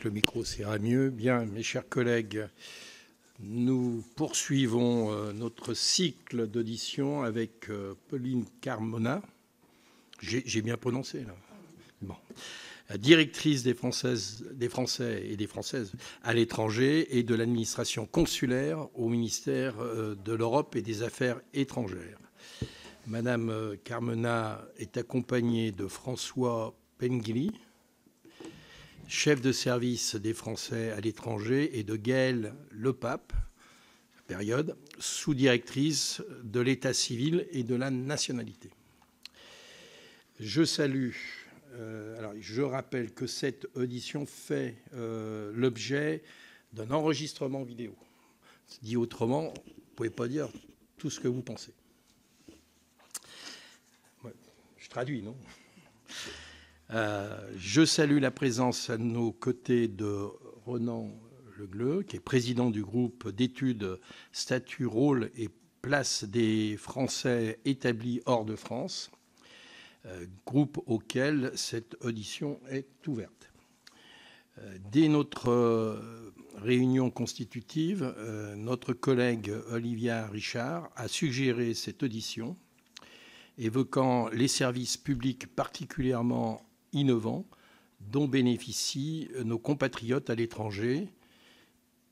le micro, ça ira mieux. Bien, mes chers collègues, nous poursuivons notre cycle d'audition avec Pauline Carmona. J'ai bien prononcé, là. Bon. Directrice des Français et des Françaises à l'étranger et de l'administration consulaire au ministère de l'Europe et des Affaires étrangères. Madame Carmona est accompagnée de François Pengili, chef de service des Français à l'étranger, et de Gaëlle Lepape, période, sous-directrice de l'état civil et de la nationalité. Je salue, alors je rappelle que cette audition fait l'objet d'un enregistrement vidéo. Dit autrement, vous ne pouvez pas dire tout ce que vous pensez. Ouais, je traduis, non ? Je salue la présence à nos côtés de Ronan Le Gleu, qui est président du groupe d'études Statut, rôle et place des Français établis hors de France, groupe auquel cette audition est ouverte. Dès notre réunion constitutive, notre collègue Olivia Richard a suggéré cette audition, évoquant les services publics particulièrement innovants dont bénéficient nos compatriotes à l'étranger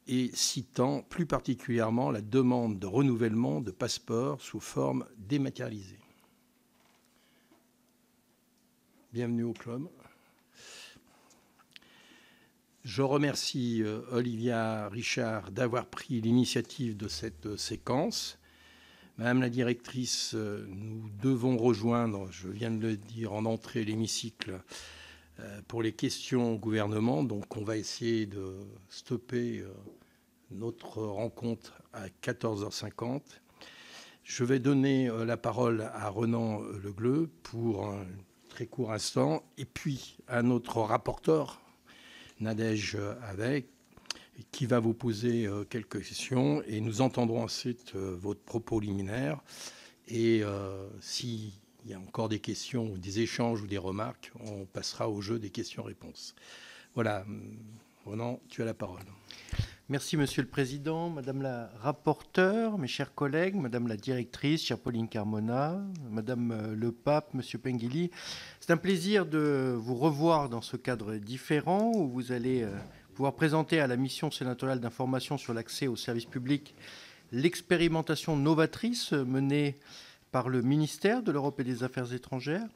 et citant plus particulièrement la demande de renouvellement de passeports sous forme dématérialisée. Bienvenue au club. Je remercie Olivia Richard d'avoir pris l'initiative de cette séquence. Madame la directrice, nous devons rejoindre, je viens de le dire en entrée, l'hémicycle pour les questions au gouvernement. Donc on va essayer de stopper notre rencontre à 14h50. Je vais donner la parole à Ronan Le Gleu pour un très court instant, et puis à notre rapporteur, Nadège Avec, qui va vous poser quelques questions, et nous entendrons ensuite votre propos liminaire. Et s'il y a encore des questions, ou des échanges ou des remarques, on passera au jeu des questions-réponses. Voilà. Ronan, tu as la parole. Merci, Monsieur le Président, Madame la rapporteure, mes chers collègues, Madame la directrice, chère Pauline Carmona, Madame Lepape, Monsieur Pengili. C'est un plaisir de vous revoir dans ce cadre différent où vous allez pouvoir présenter à la mission sénatoriale d'information sur l'accès aux services publics l'expérimentation novatrice menée par le ministère de l'Europe et des Affaires étrangères.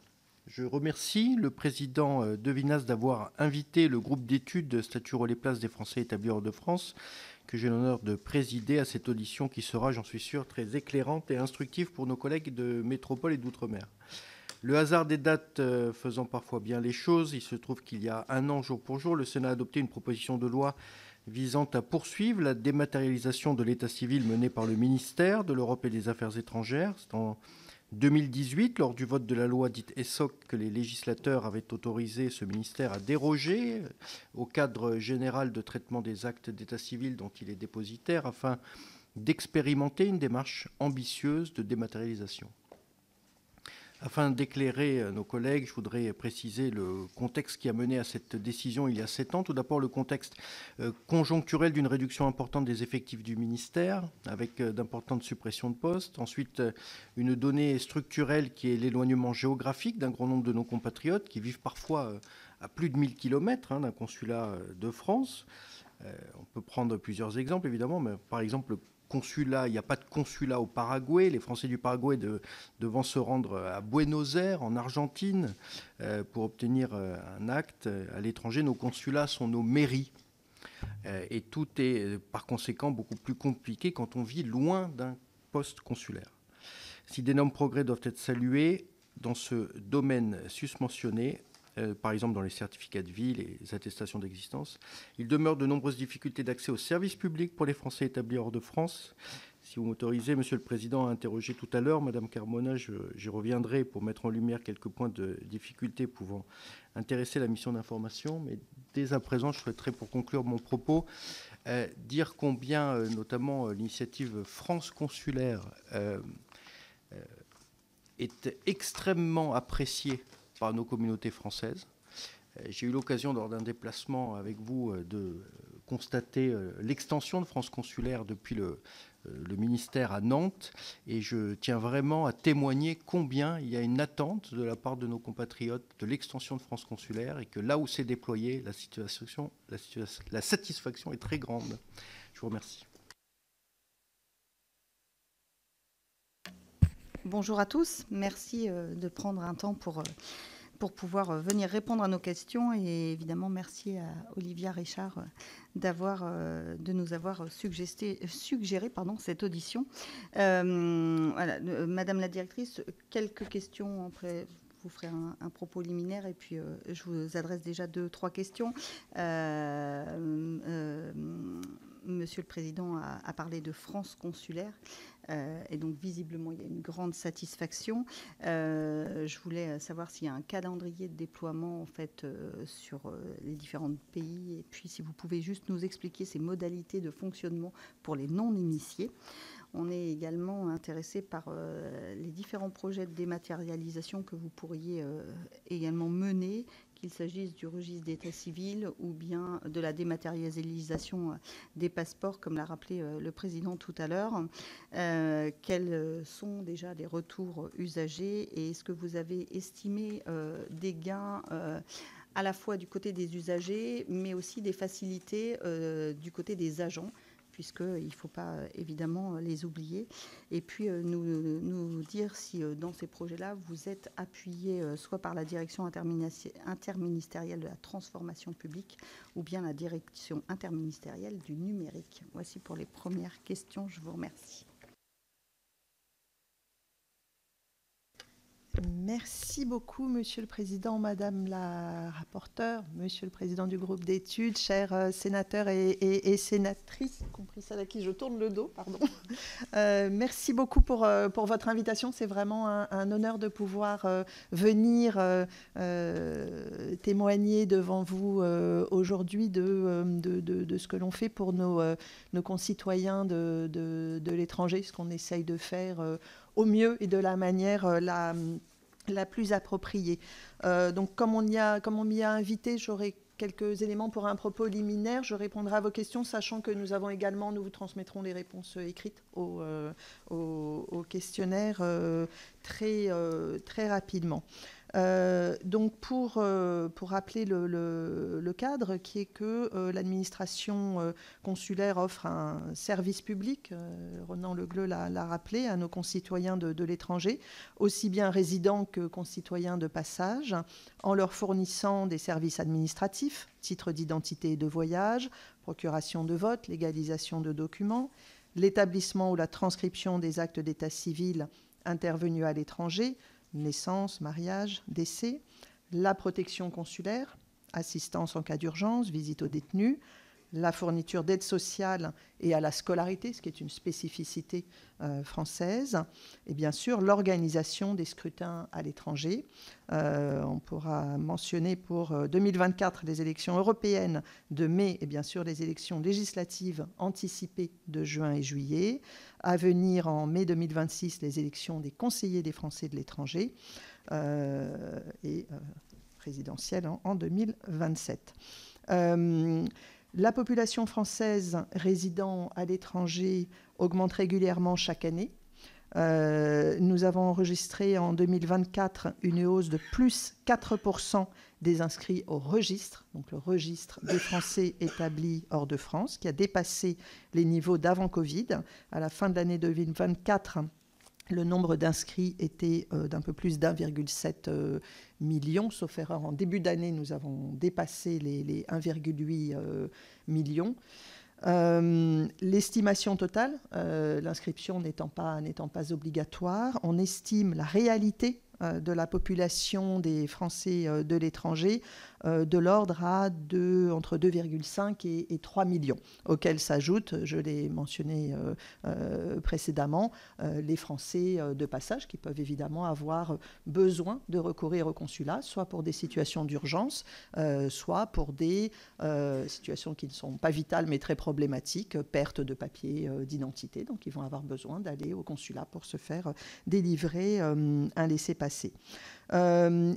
Je remercie le président Devinas d'avoir invité le groupe d'études Statut, rôle et place des Français établis hors de France, que j'ai l'honneur de présider à cette audition qui sera, j'en suis sûr, très éclairante et instructive pour nos collègues de métropole et d'outre-mer. Le hasard des dates faisant parfois bien les choses, il se trouve qu'il y a un an, jour pour jour, le Sénat a adopté une proposition de loi visant à poursuivre la dématérialisation de l'état civil menée par le ministère de l'Europe et des Affaires étrangères. C'est en 2018, lors du vote de la loi dite ESSOC, que les législateurs avaient autorisé ce ministère à déroger au cadre général de traitement des actes d'état civil dont il est dépositaire, afin d'expérimenter une démarche ambitieuse de dématérialisation. Afin d'éclairer nos collègues, je voudrais préciser le contexte qui a mené à cette décision il y a 7 ans. Tout d'abord, le contexte conjoncturel d'une réduction importante des effectifs du ministère, avec d'importantes suppressions de postes. Ensuite, une donnée structurelle qui est l'éloignement géographique d'un grand nombre de nos compatriotes qui vivent parfois à plus de 1000 km d'un consulat de France. On peut prendre plusieurs exemples, évidemment, mais par exemple, consulat, il n'y a pas de consulat au Paraguay. Les Français du Paraguay devant se rendre à Buenos Aires, en Argentine, pour obtenir un acte à l'étranger. Nos consulats sont nos mairies. Et tout est, par conséquent, beaucoup plus compliqué quand on vit loin d'un poste consulaire. Si d'énormes progrès doivent être salués dans ce domaine susmentionné, par exemple dans les certificats de vie, les attestations d'existence, il demeure de nombreuses difficultés d'accès aux services publics pour les Français établis hors de France. Si vous m'autorisez, Monsieur le Président, à interroger tout à l'heure Madame Carmona, j'y reviendrai pour mettre en lumière quelques points de difficulté pouvant intéresser la mission d'information. Mais dès à présent, je souhaiterais, pour conclure mon propos, dire combien, notamment, l'initiative France Consulaire est extrêmement appréciée par nos communautés françaises. J'ai eu l'occasion lors d'un déplacement avec vous de constater l'extension de France Consulaire depuis le ministère à Nantes, et je tiens vraiment à témoigner combien il y a une attente de la part de nos compatriotes de l'extension de France Consulaire, et que là où c'est déployé, la satisfaction est très grande. Je vous remercie. Bonjour à tous, merci de prendre un temps pour pouvoir venir répondre à nos questions, et évidemment merci à Olivia Richard de nous avoir suggéré cette audition. Voilà, Madame la directrice, quelques questions, après vous ferez un propos liminaire, et puis je vous adresse déjà 2-3 questions. Monsieur le Président a parlé de France Consulaire, et donc visiblement il y a une grande satisfaction. Je voulais savoir s'il y a un calendrier de déploiement en fait sur les différents pays, et puis si vous pouvez juste nous expliquer ces modalités de fonctionnement pour les non-initiés. On est également intéressé par les différents projets de dématérialisation que vous pourriez également mener, qu'il s'agisse du registre d'état civil ou bien de la dématérialisation des passeports, comme l'a rappelé le Président tout à l'heure. Quels sont déjà les retours usagers, et est-ce que vous avez estimé des gains à la fois du côté des usagers, mais aussi des facilités du côté des agents, puisqu'il ne faut pas évidemment les oublier. Et puis nous dire si dans ces projets-là, vous êtes appuyé soit par la direction interministérielle de la transformation publique, ou bien la direction interministérielle du numérique. Voici pour les premières questions. Je vous remercie. Merci beaucoup, Monsieur le Président, Madame la rapporteure, Monsieur le Président du groupe d'études, chers sénateurs et sénatrices, y compris celles à qui je tourne le dos, pardon. Merci beaucoup pour votre invitation. C'est vraiment un honneur de pouvoir venir témoigner devant vous aujourd'hui de ce que l'on fait pour nos concitoyens de l'étranger, ce qu'on essaye de faire au mieux et de la manière la plus appropriée. Donc, comme on m'y a invité, j'aurai quelques éléments pour un propos liminaire. Je répondrai à vos questions, sachant que nous vous transmettrons les réponses écrites au questionnaire très rapidement. Donc pour rappeler le cadre, qui est que l'administration consulaire offre un service public, Ronan Le Gleut l'a rappelé, à nos concitoyens de l'étranger, aussi bien résidents que concitoyens de passage, en leur fournissant des services administratifs, titres d'identité et de voyage, procuration de vote, légalisation de documents, l'établissement ou la transcription des actes d'état civil intervenus à l'étranger, naissance, mariage, décès, la protection consulaire, assistance en cas d'urgence, visite aux détenus, la fourniture d'aide sociale et à la scolarité, ce qui est une spécificité française, et bien sûr l'organisation des scrutins à l'étranger. On pourra mentionner pour 2024 les élections européennes de mai, et bien sûr les élections législatives anticipées de juin et juillet. À venir en mai 2026, les élections des conseillers des Français de l'étranger et présidentielles en 2027. La population française résidant à l'étranger augmente régulièrement chaque année. Nous avons enregistré en 2024 une hausse de plus 4% des inscrits au registre, donc le registre des Français établis hors de France, qui a dépassé les niveaux d'avant Covid. À la fin de l'année 2024, le nombre d'inscrits était d'un peu plus d'1,7 million, sauf erreur. En début d'année, nous avons dépassé les 1,8 millions. L'estimation totale, l'inscription n'étant pas obligatoire, on estime la réalité de la population des Français de l'étranger de l'ordre entre 2,5 et 3 millions, auxquels s'ajoutent, je l'ai mentionné précédemment, les Français de passage qui peuvent évidemment avoir besoin de recourir au consulat, soit pour des situations d'urgence, soit pour des situations qui ne sont pas vitales mais très problématiques, perte de papiers d'identité. Donc ils vont avoir besoin d'aller au consulat pour se faire délivrer un laissez-passer. passé.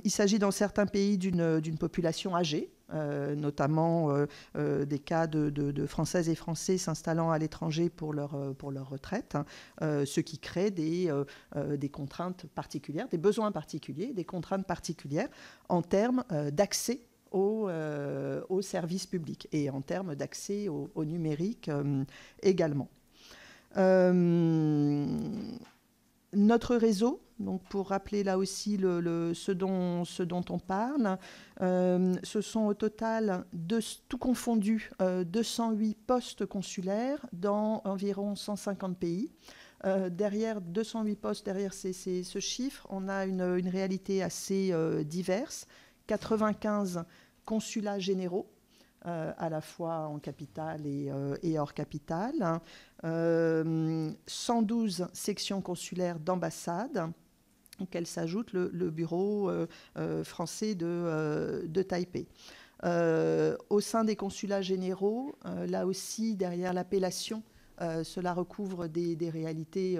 Il s'agit dans certains pays d'une population âgée, notamment des cas de Françaises et Français s'installant à l'étranger pour leur retraite, ce qui crée des contraintes particulières, des besoins particuliers, des contraintes particulières en termes d'accès aux services publics et en termes d'accès au numérique également. Notre réseau, donc pour rappeler là aussi ce dont on parle, ce sont au total, tout confondu, 208 postes consulaires dans environ 150 pays. Derrière 208 postes, derrière ce chiffre, on a une réalité assez diverse. 95 consulats généraux, à la fois en capitale et hors capitale, 112 sections consulaires d'ambassade, auxquelles s'ajoute le bureau français de Taipei. Au sein des consulats généraux, là aussi, derrière l'appellation, cela recouvre des réalités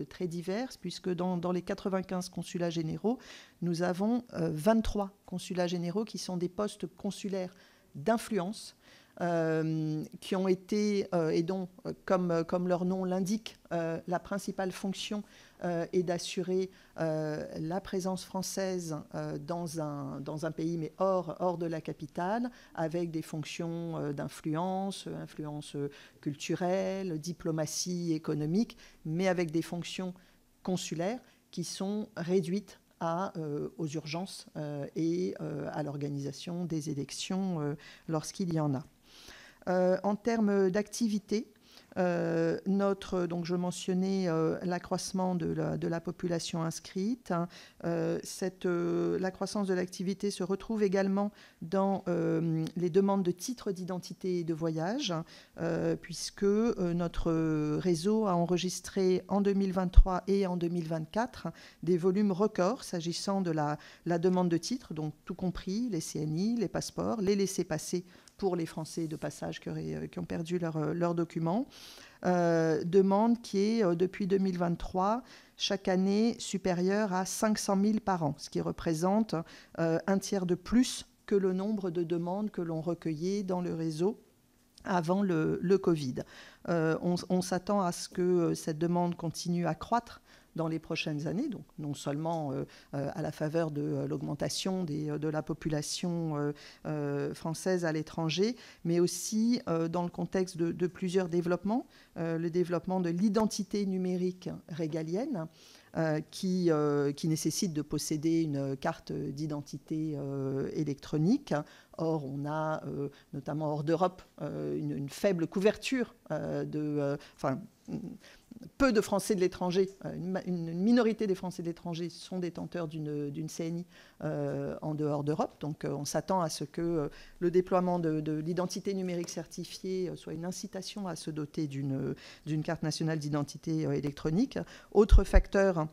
très diverses, puisque dans les 95 consulats généraux, nous avons 23 consulats généraux qui sont des postes consulaires d'influence, qui ont été, et dont, comme leur nom l'indique, la principale fonction est d'assurer la présence française dans un pays, mais hors de la capitale, avec des fonctions d'influence, influence culturelle, diplomatie économique, mais avec des fonctions consulaires qui sont réduites aux urgences et à l'organisation des élections lorsqu'il y en a. En termes d'activité, donc je mentionnais l'accroissement de la population inscrite. La croissance de l'activité se retrouve également dans les demandes de titres d'identité et de voyage, puisque notre réseau a enregistré en 2023 et en 2024 des volumes records s'agissant de la demande de titres, donc tout compris, les CNI, les passeports, les laissez-passer pour les Français de passage qui ont perdu leurs documents. Demande qui est, depuis 2023, chaque année supérieure à 500 000 par an, ce qui représente un tiers de plus que le nombre de demandes que l'on recueillait dans le réseau avant le Covid. On s'attend à ce que cette demande continue à croître dans les prochaines années, donc non seulement à la faveur de l'augmentation de la population française à l'étranger, mais aussi dans le contexte de plusieurs développements, le développement de l'identité numérique régalienne, qui nécessite de posséder une carte d'identité électronique. Or, on a, notamment hors d'Europe, une faible couverture peu de Français de l'étranger, une minorité des Français de l'étranger sont détenteurs d'une CNI en dehors d'Europe. Donc on s'attend à ce que le déploiement de l'identité numérique certifiée soit une incitation à se doter d'une carte nationale d'identité électronique. Autre facteur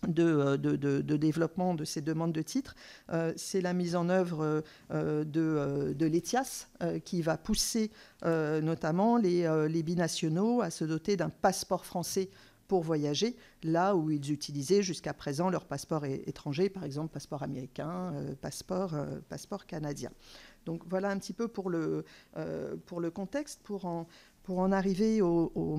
de développement de ces demandes de titres, c'est la mise en œuvre de l'ETIAS qui va pousser notamment les binationaux à se doter d'un passeport français pour voyager, là où ils utilisaient jusqu'à présent leur passeport étranger, par exemple passeport américain, passeport canadien. Donc voilà un petit peu pour le contexte, pour en arriver au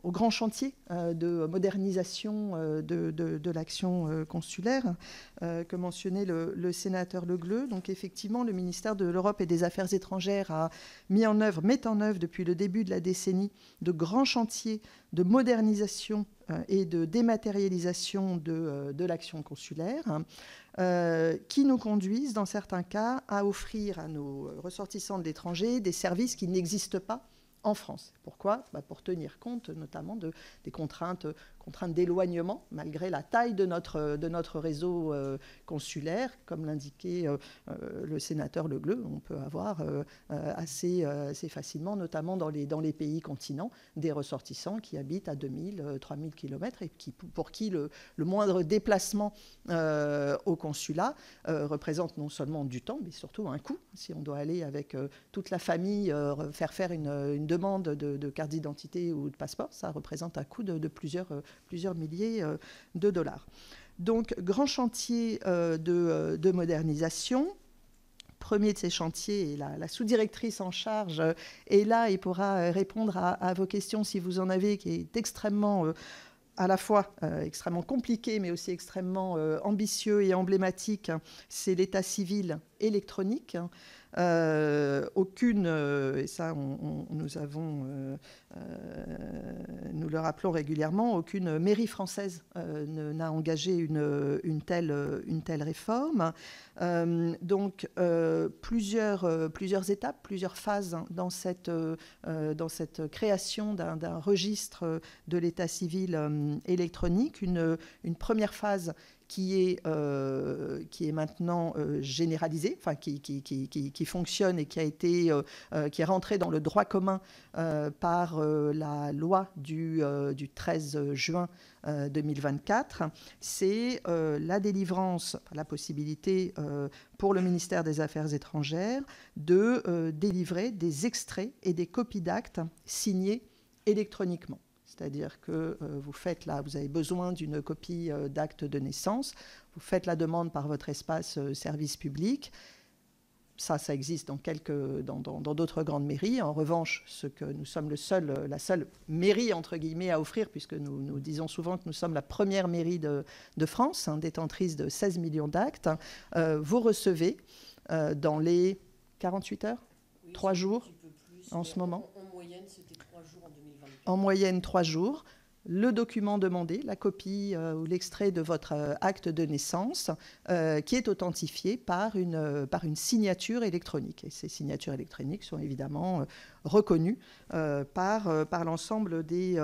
grand chantier de modernisation de l'action consulaire que mentionnait le sénateur Le Gleu. Donc effectivement, le ministère de l'Europe et des Affaires étrangères met en œuvre depuis le début de la décennie de grands chantiers de modernisation et de dématérialisation de l'action consulaire, qui nous conduisent, dans certains cas, à offrir à nos ressortissants de l'étranger des services qui n'existent pas en France. Pourquoi ? Pour tenir compte notamment des contraintes d'éloignement, malgré la taille de notre réseau consulaire. Comme l'indiquait le sénateur Le Gleu, on peut avoir assez facilement, notamment dans les pays continents, des ressortissants qui habitent à 2000, 3000 km et pour qui le moindre déplacement au consulat représente non seulement du temps, mais surtout un coût. Si on doit aller avec toute la famille faire une demande de carte d'identité ou de passeport, ça représente un coût de plusieurs milliers de dollars. Donc, grand chantier de modernisation. Premier de ces chantiers, et la sous-directrice en charge est là et pourra répondre à vos questions si vous en avez, qui est extrêmement, à la fois extrêmement compliqué, mais aussi extrêmement ambitieux et emblématique. C'est l'état civil électronique. Aucune, et ça nous le rappelons régulièrement, aucune mairie française n'a engagé une telle réforme. Donc plusieurs étapes, plusieurs phases dans cette création d'un registre de l'état civil électronique. Une première phase qui est maintenant généralisée, enfin qui fonctionne et qui est rentrée dans le droit commun par la loi du 13 juin 2024. C'est la délivrance, la possibilité pour le ministère des Affaires étrangères de délivrer des extraits et des copies d'actes signés électroniquement. C'est-à-dire que vous avez besoin d'une copie d'acte de naissance, vous faites la demande par votre espace service public. Ça existe dans d'autres grandes mairies. En revanche, nous sommes la seule mairie, entre guillemets, à offrir, puisque nous disons souvent que nous sommes la première mairie de France, détentrice de 16 millions d'actes. Vous recevez dans les 48 heures, 3 jours en ce moment. En moyenne, c'était 3 jours en 2024. En moyenne, 3 jours. Le document demandé, la copie ou l'extrait de votre acte de naissance, qui est authentifié par une signature électronique. Et ces signatures électroniques sont évidemment reconnues par l'ensemble des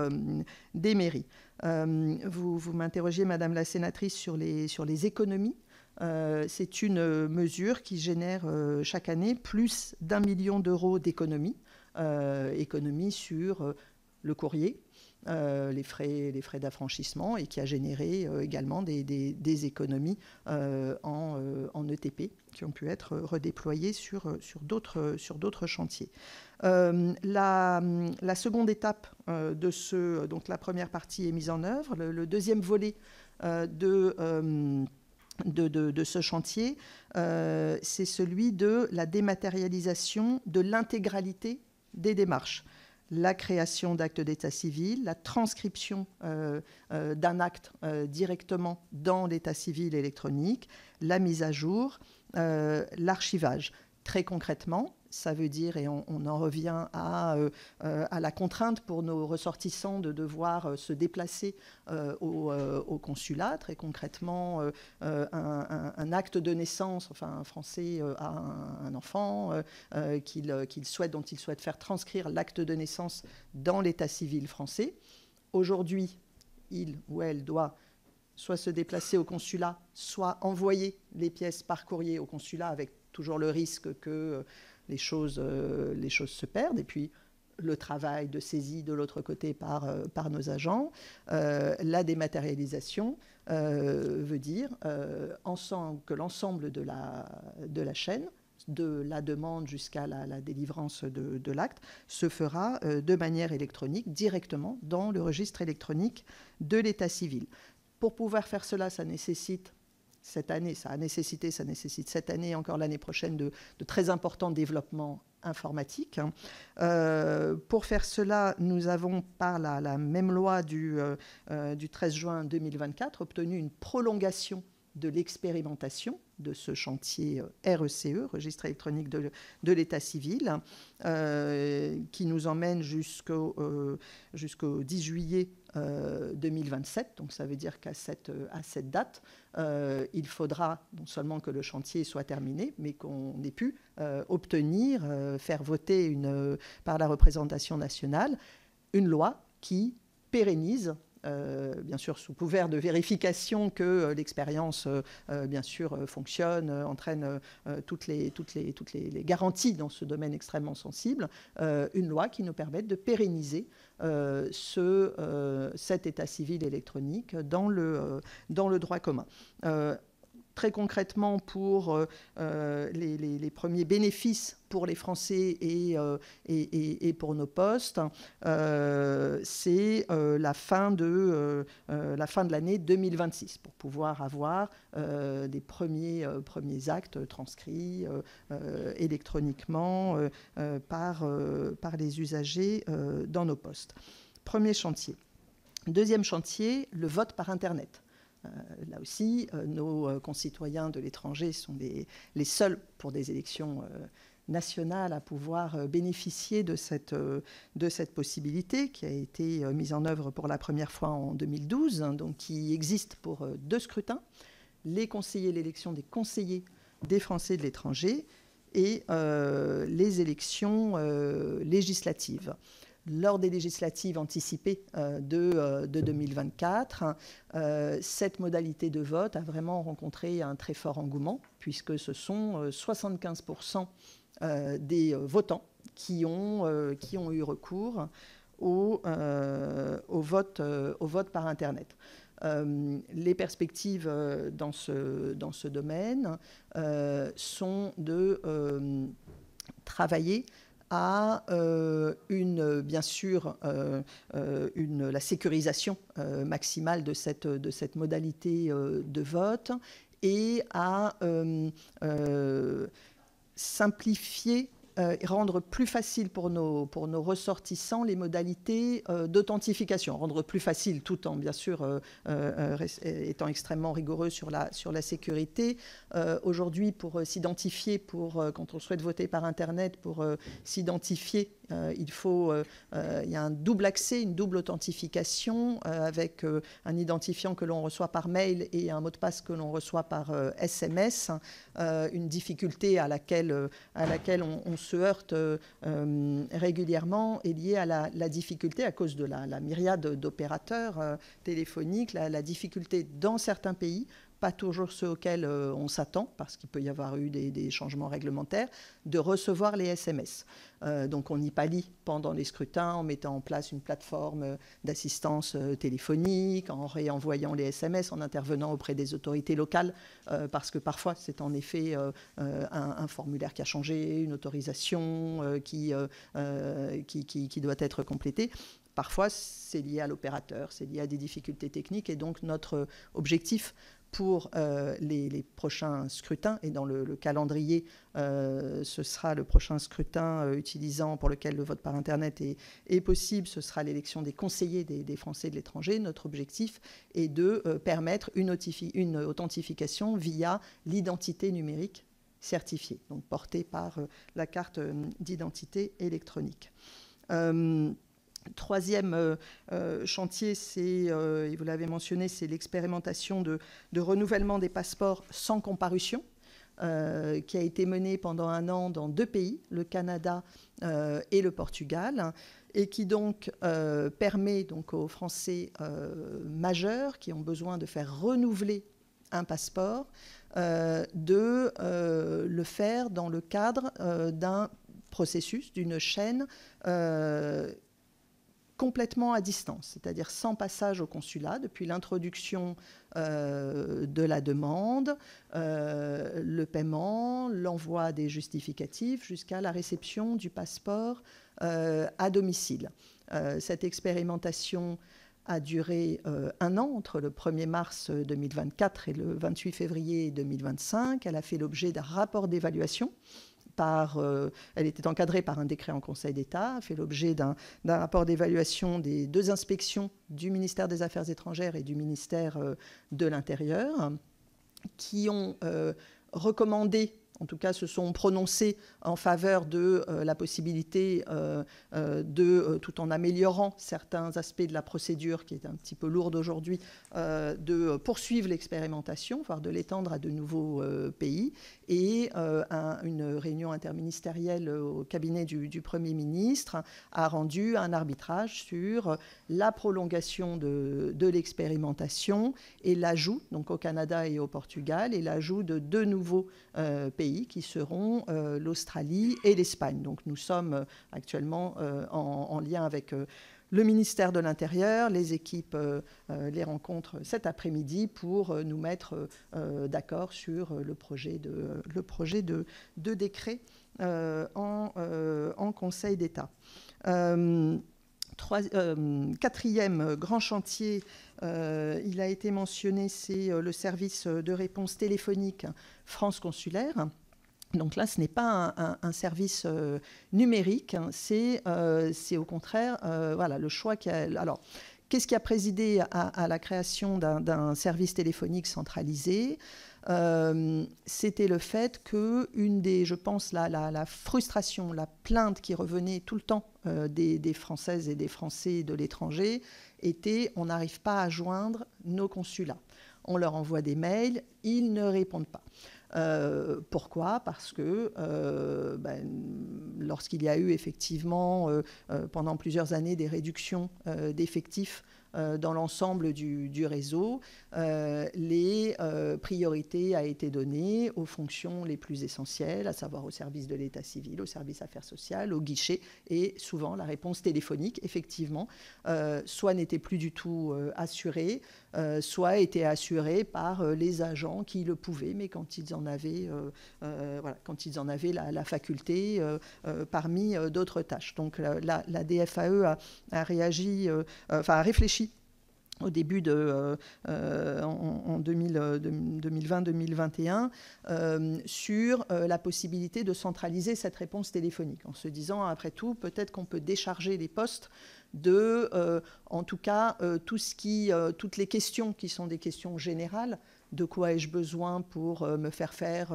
mairies. Vous m'interrogez, Madame la sénatrice, sur les économies. C'est une mesure qui génère chaque année plus d'1 million d'euros d'économies. Économies sur le courrier, les frais d'affranchissement, et qui a généré également des économies en ETP qui ont pu être redéployées sur d'autres chantiers. La seconde étape donc la première partie est mise en œuvre. Le deuxième volet de ce chantier, c'est celui de la dématérialisation de l'intégralité des démarches. La création d'actes d'état civil, la transcription d'un acte directement dans l'état civil électronique, la mise à jour, l'archivage. Très concrètement, ça veut dire, et on en revient à la contrainte pour nos ressortissants de devoir se déplacer au consulat. Très concrètement, un acte de naissance, enfin un Français a un enfant dont il souhaite faire transcrire l'acte de naissance dans l'état civil français. Aujourd'hui, il ou elle doit soit se déplacer au consulat, soit envoyer les pièces par courrier au consulat, avec toujours le risque que les choses se perdent, et puis le travail de saisie de l'autre côté par nos agents. La dématérialisation veut dire que l'ensemble de la chaîne, de la demande jusqu'à la délivrance de l'acte, se fera de manière électronique, directement dans le registre électronique de l'état civil. Pour pouvoir faire cela, ça nécessite cette année et encore l'année prochaine de très importants développements informatiques. Pour faire cela, nous avons, par la même loi du 13 juin 2024, obtenu une prolongation de l'expérimentation de ce chantier RECE, Registre électronique de l'état civil, qui nous emmène jusqu'au 10 juillet 2027. Donc ça veut dire qu'à cette date, il faudra non seulement que le chantier soit terminé, mais qu'on ait pu obtenir, faire voter par la représentation nationale, une loi qui pérennise, bien sûr sous couvert de vérification que l'expérience bien sûr fonctionne, entraîne toutes les garanties dans ce domaine extrêmement sensible, une loi qui nous permette de pérenniser cet état civil électronique dans le droit commun. très concrètement, pour les premiers bénéfices pour les Français et pour nos postes, c'est la fin de l'année 2026 pour pouvoir avoir des premiers actes transcrits électroniquement par les usagers dans nos postes. Premier chantier. Deuxième chantier, le vote par Internet. Là aussi, nos concitoyens de l'étranger sont les seuls pour des élections nationales à pouvoir bénéficier de cette possibilité qui a été mise en œuvre pour la première fois en 2012, donc qui existe pour 2 scrutins, les conseillers, l'élection des conseillers des Français de l'étranger et les élections législatives. Lors des législatives anticipées de 2024, cette modalité de vote a vraiment rencontré un très fort engouement, puisque ce sont 75% des votants qui ont eu recours au vote par Internet. Les perspectives dans ce domaine sont de travailler à bien sûr la sécurisation maximale de cette modalité de vote et à simplifier et rendre plus facile pour nos ressortissants les modalités d'authentification. Rendre plus facile tout en, bien sûr, étant extrêmement rigoureux sur la sécurité. Aujourd'hui, pour s'identifier, quand on souhaite voter par Internet, pour s'identifier, il y a un double accès, une double authentification avec un identifiant que l'on reçoit par mail et un mot de passe que l'on reçoit par SMS. Une difficulté à laquelle on se heurte régulièrement est liée à la difficulté, à cause de la myriade d'opérateurs téléphoniques, la difficulté dans certains pays, pas toujours ceux auxquels on s'attend, parce qu'il peut y avoir eu des changements réglementaires, de recevoir les SMS. Donc on y pallie pendant les scrutins en mettant en place une plateforme d'assistance téléphonique, en réenvoyant les SMS, en intervenant auprès des autorités locales, parce que parfois c'est en effet un formulaire qui a changé, une autorisation qui doit être complétée. Parfois c'est lié à l'opérateur, c'est lié à des difficultés techniques, et donc notre objectif pour les prochains scrutins, et dans le calendrier, ce sera le prochain scrutin pour lequel le vote par Internet est possible, ce sera l'élection des conseillers des Français de l'étranger. Notre objectif est de permettre une authentification via l'identité numérique certifiée, donc portée par la carte d'identité électronique. Troisième chantier, et vous l'avez mentionné, c'est l'expérimentation de renouvellement des passeports sans comparution, qui a été menée pendant 1 an dans 2 pays, le Canada et le Portugal, et qui donc permet donc aux Français majeurs qui ont besoin de faire renouveler un passeport de le faire dans le cadre d'un processus, d'une chaîne complètement à distance, c'est-à-dire sans passage au consulat, depuis l'introduction de la demande, le paiement, l'envoi des justificatifs, jusqu'à la réception du passeport à domicile. Cette expérimentation a duré 1 an, entre le 1er mars 2024 et le 28 février 2025. Elle a fait l'objet d'un rapport d'évaluation. Elle était encadrée par un décret en Conseil d'État, a fait l'objet d'un rapport d'évaluation des 2 inspections du ministère des Affaires étrangères et du ministère de l'Intérieur, qui ont recommandé, en tout cas se sont prononcés en faveur de la possibilité tout en améliorant certains aspects de la procédure qui est un petit peu lourde aujourd'hui, de poursuivre l'expérimentation, voire de l'étendre à de nouveaux pays. Et une réunion interministérielle au cabinet du Premier ministre a rendu un arbitrage sur la prolongation de l'expérimentation et l'ajout, donc au Canada et au Portugal, et l'ajout de 2 nouveaux pays qui seront l'Australie et l'Espagne. Donc nous sommes actuellement en lien avec le ministère de l'Intérieur, les équipes les rencontrent cet après-midi pour nous mettre d'accord sur le projet de décret en Conseil d'État. Quatrième grand chantier, il a été mentionné, c'est le service de réponse téléphonique France Consulaire. Donc là, ce n'est pas un service numérique, c'est au contraire voilà, le choix qu'il y a. Alors, qu'est-ce qui a présidé à la création d'un service téléphonique centralisé ? C'était le fait que je pense, la frustration, la plainte qui revenait tout le temps des Françaises et des Français de l'étranger était: on n'arrive pas à joindre nos consulats. On leur envoie des mails, ils ne répondent pas. Pourquoi ? Parce que lorsqu'il y a eu effectivement pendant plusieurs années des réductions d'effectifs dans l'ensemble du réseau, les priorités a été données aux fonctions les plus essentielles, à savoir au service de l'état civil, au service affaires sociales, au guichet, et souvent la réponse téléphonique, effectivement, soit n'était plus du tout assurée, soit était assurée par les agents qui le pouvaient, mais quand ils en avaient, la faculté parmi d'autres tâches. Donc la DFAE a réagi, a réfléchi au début en 2020-2021 sur la possibilité de centraliser cette réponse téléphonique, en se disant, après tout, peut-être qu'on peut décharger les postes de, en tout cas, toutes les questions qui sont des questions générales. De quoi ai-je besoin pour me faire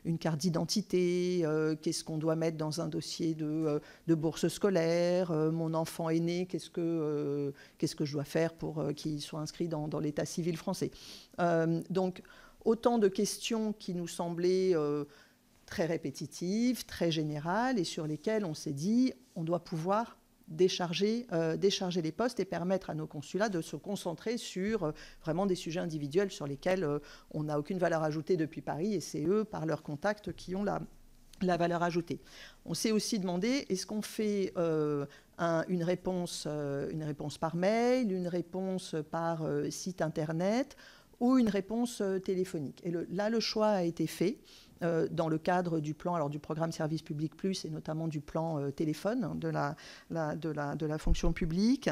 une carte d'identité? Qu'est-ce qu'on doit mettre dans un dossier de bourse scolaire? Mon enfant est né, qu'est-ce que je dois faire pour qu'il soit inscrit dans l'état civil français? Donc, autant de questions qui nous semblaient très répétitives, très générales, et sur lesquelles on s'est dit on doit pouvoir décharger les postes et permettre à nos consulats de se concentrer sur vraiment des sujets individuels sur lesquels on n'a aucune valeur ajoutée depuis Paris, et c'est eux, par leurs contacts, qui ont la valeur ajoutée. On s'est aussi demandé, est-ce qu'on fait une réponse par mail, une réponse par site internet ou une réponse téléphonique? Et là, le choix a été fait dans le cadre du plan, alors du programme Service Public Plus, et notamment du plan téléphone de la fonction publique,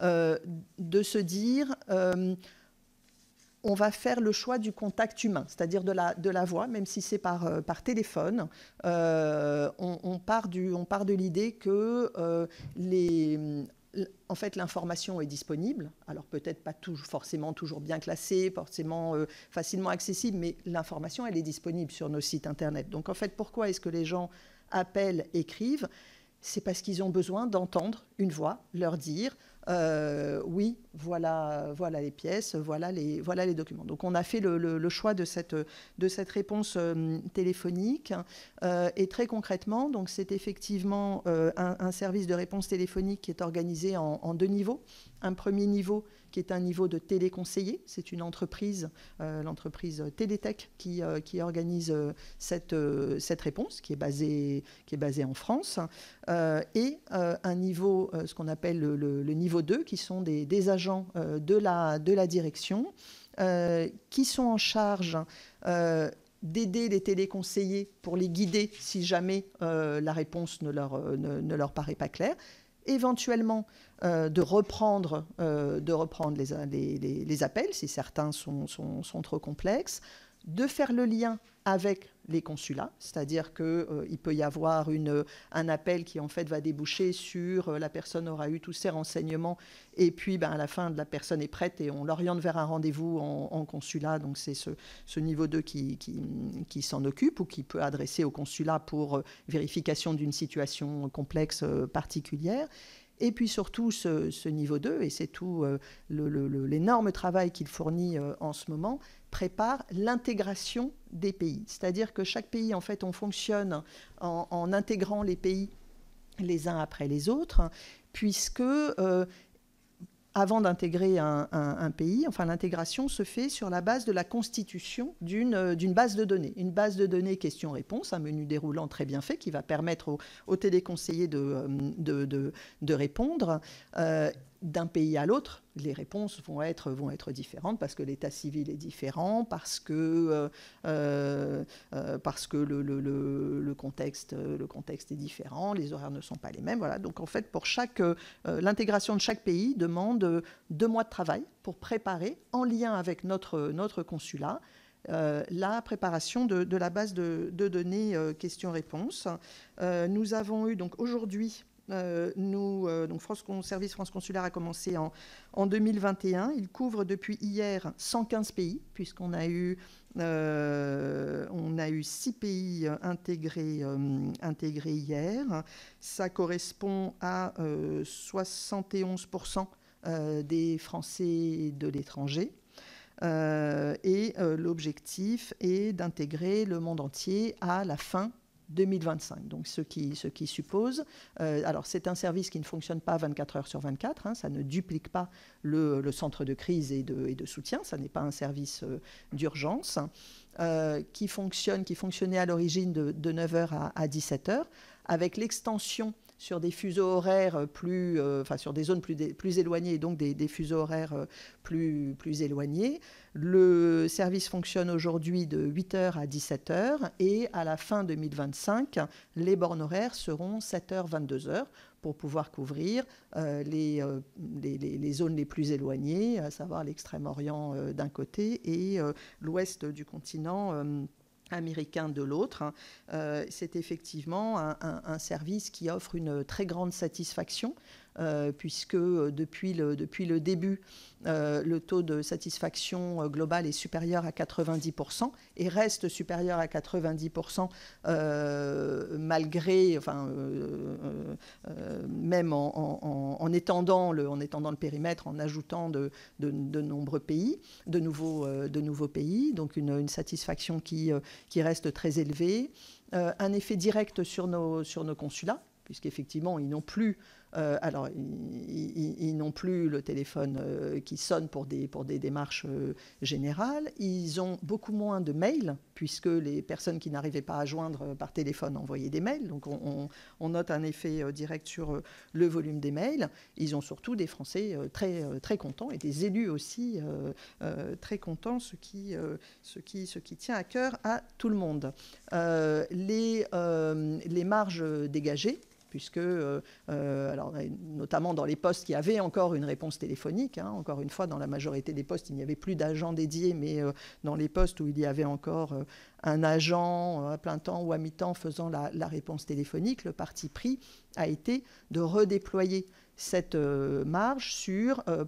de se dire on va faire le choix du contact humain, c'est-à-dire de la voix, même si c'est par téléphone. On part de l'idée que en fait, l'information est disponible, alors peut-être pas forcément toujours bien classée, forcément facilement accessible, mais l'information, elle est disponible sur nos sites Internet. Donc en fait, pourquoi est-ce que les gens appellent, écrivent? C'est parce qu'ils ont besoin d'entendre une voix leur dire oui, voilà les pièces, voilà les documents. Donc on a fait le choix de cette réponse téléphonique, et très concrètement, donc c'est effectivement un service de réponse téléphonique qui est organisé en deux niveaux. Un premier niveau qui est un niveau de téléconseiller, c'est une entreprise, l'entreprise Télétech qui organise cette réponse, qui est basée en France, et un niveau, ce qu'on appelle le niveau 2, qui sont des agents de la direction, qui sont en charge d'aider les téléconseillers pour les guider si jamais la réponse ne leur paraît pas claire, éventuellement de reprendre les appels si certains sont trop complexes, de faire le lien avec les consulats, c'est-à-dire qu'il peut y avoir un appel qui en fait va déboucher sur la personne aura eu tous ses renseignements, et puis à la fin la personne est prête et on l'oriente vers un rendez-vous en consulat. Donc c'est ce niveau 2 qui s'en occupe, ou qui peut adresser au consulat pour vérification d'une situation complexe particulière. Et puis surtout, ce niveau 2, et c'est tout l'énorme travail qu'il fournit en ce moment, prépare l'intégration des pays. C'est-à-dire que chaque pays, en fait, on fonctionne en intégrant les pays les uns après les autres, puisque avant d'intégrer un pays, enfin l'intégration se fait sur la base de la constitution d'une base de données. Une base de données questions-réponses, un menu déroulant très bien fait qui va permettre aux téléconseillers de répondre. D'un pays à l'autre, les réponses vont être différentes parce que l'état civil est différent, parce que le contexte est différent, les horaires ne sont pas les mêmes. Voilà. Donc en fait, pour l'intégration de chaque pays demande 2 mois de travail pour préparer, en lien avec notre consulat, la préparation de la base de données questions-réponses. Nous avons eu donc aujourd'hui, donc Service France Consulaire a commencé en 2021. Il couvre depuis hier 115 pays, puisqu'on a eu 6 pays intégrés hier. Ça correspond à 71% des Français de l'étranger. Et l'objectif est d'intégrer le monde entier à la fin 2025. Donc, ce qui suppose... alors, c'est un service qui ne fonctionne pas 24 heures sur 24. Hein, ça ne duplique pas le centre de crise et de soutien. Ça n'est pas un service d'urgence qui fonctionnait à l'origine de 9 heures à 17 heures, avec l'extension sur des fuseaux horaires sur des zones plus éloignées, et donc des fuseaux horaires plus éloignés. Le service fonctionne aujourd'hui de 8h à 17h et à la fin 2025, les bornes horaires seront 7h, 22h pour pouvoir couvrir les zones les plus éloignées, à savoir l'Extrême-Orient d'un côté et l'ouest du continent américain de l'autre. C'est effectivement un service qui offre une très grande satisfaction puisque depuis le début, le taux de satisfaction global est supérieur à 90% et reste supérieur à 90% malgré, même en étendant le périmètre, en ajoutant de nombreux pays, de nouveaux pays, donc une satisfaction qui reste très élevée. Un effet direct sur nos consulats, puisqu'effectivement, ils n'ont plus ils n'ont plus le téléphone qui sonne pour des démarches générales. Ils ont beaucoup moins de mails, puisque les personnes qui n'arrivaient pas à joindre par téléphone envoyaient des mails. Donc on note un effet direct sur le volume des mails. Ils ont surtout des Français très, très contents et des élus aussi très contents, ce qui tient à cœur à tout le monde. Les marges dégagées, puisque, notamment dans les postes qui avaient encore une réponse téléphonique, hein, encore une fois, dans la majorité des postes, il n'y avait plus d'agents dédiés, mais dans les postes où il y avait encore un agent à plein temps ou à mi-temps faisant la réponse téléphonique, le parti pris a été de redéployer cette marge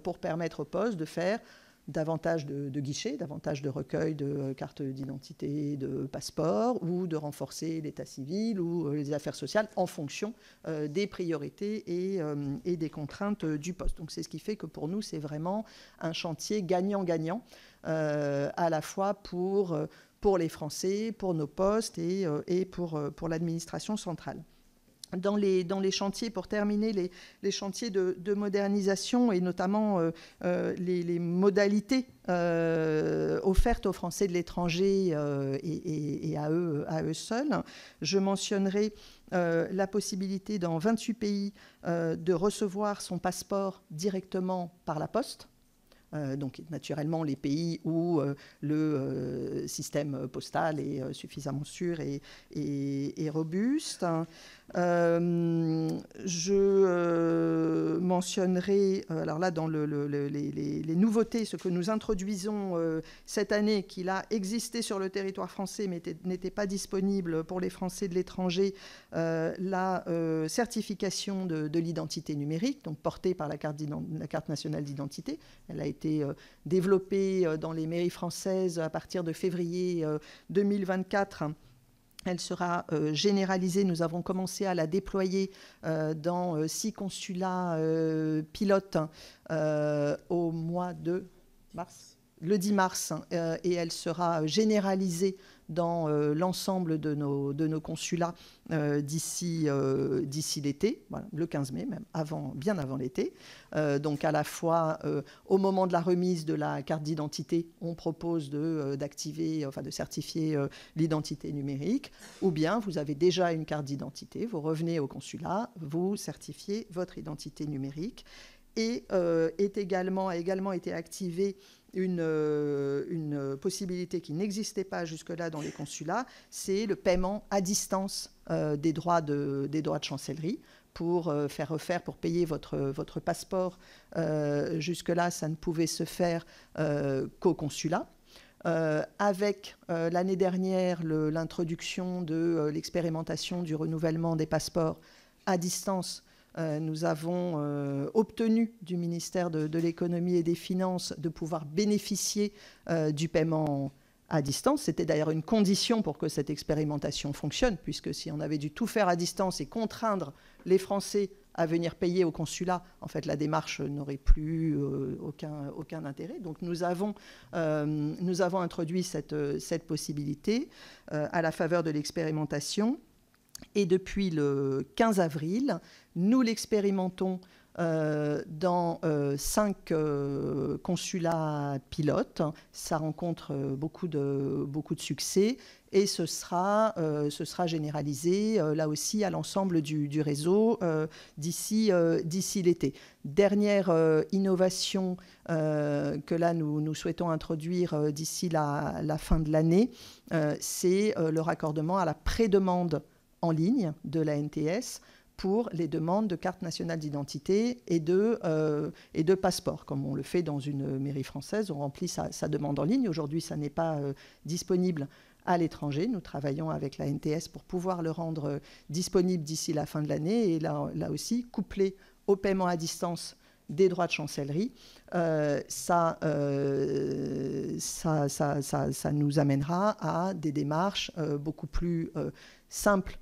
pour permettre aux postes de faire davantage de guichets, davantage de recueil de cartes d'identité, de passeports, ou de renforcer l'état civil ou les affaires sociales en fonction des priorités et des contraintes du poste. Donc c'est ce qui fait que pour nous, c'est vraiment un chantier gagnant-gagnant, à la fois pour les Français, pour nos postes et pour l'administration centrale. Dans les chantiers, pour terminer, les chantiers de modernisation et notamment les modalités offertes aux Français de l'étranger et à eux seuls, je mentionnerai la possibilité dans 28 pays de recevoir son passeport directement par la poste. Donc naturellement les pays où le système postal est suffisamment sûr et robuste. Je mentionnerai, alors là dans les nouveautés, ce que nous introduisons cette année, qui a existé sur le territoire français mais n'était pas disponible pour les Français de l'étranger, la certification de l'identité numérique, donc portée par la carte nationale d'identité. Elle a été développée dans les mairies françaises à partir de février 2024. Elle sera généralisée. Nous avons commencé à la déployer dans 6 consulats pilotes au mois de mars, le 10 mars, et elle sera généralisée dans l'ensemble de nos consulats d'ici l'été, voilà, le 15 mai même, bien avant l'été. Donc à la fois au moment de la remise de la carte d'identité, on propose d'activer, enfin de certifier l'identité numérique, ou bien vous avez déjà une carte d'identité, vous revenez au consulat, vous certifiez votre identité numérique. Et a également été activée une possibilité qui n'existait pas jusque-là dans les consulats, c'est le paiement à distance des droits de chancellerie pour pour payer votre passeport. Jusque-là, ça ne pouvait se faire qu'au consulat. Avec l'année dernière l'introduction de l'expérimentation du renouvellement des passeports à distance, nous avons obtenu du ministère de l'économie et des finances de pouvoir bénéficier du paiement à distance. C'était d'ailleurs une condition pour que cette expérimentation fonctionne, puisque si on avait dû tout faire à distance et contraindre les Français à venir payer au consulat, en fait, la démarche n'aurait plus aucun intérêt. Donc nous avons introduit cette possibilité à la faveur de l'expérimentation. Et depuis le 15 avril, nous l'expérimentons dans 5 consulats pilotes. Ça rencontre beaucoup de succès et ce sera généralisé là aussi à l'ensemble du réseau d'ici l'été. Dernière innovation que là nous souhaitons introduire d'ici la fin de l'année, c'est le raccordement à la prédemande en ligne de l'ANTS pour les demandes de carte nationale d'identité et de passeport. Comme on le fait dans une mairie française, on remplit sa demande en ligne. Aujourd'hui, ça n'est pas disponible à l'étranger. Nous travaillons avec l'ANTS pour pouvoir le rendre disponible d'ici la fin de l'année et là aussi, couplé au paiement à distance des droits de chancellerie, ça nous amènera à des démarches beaucoup plus simples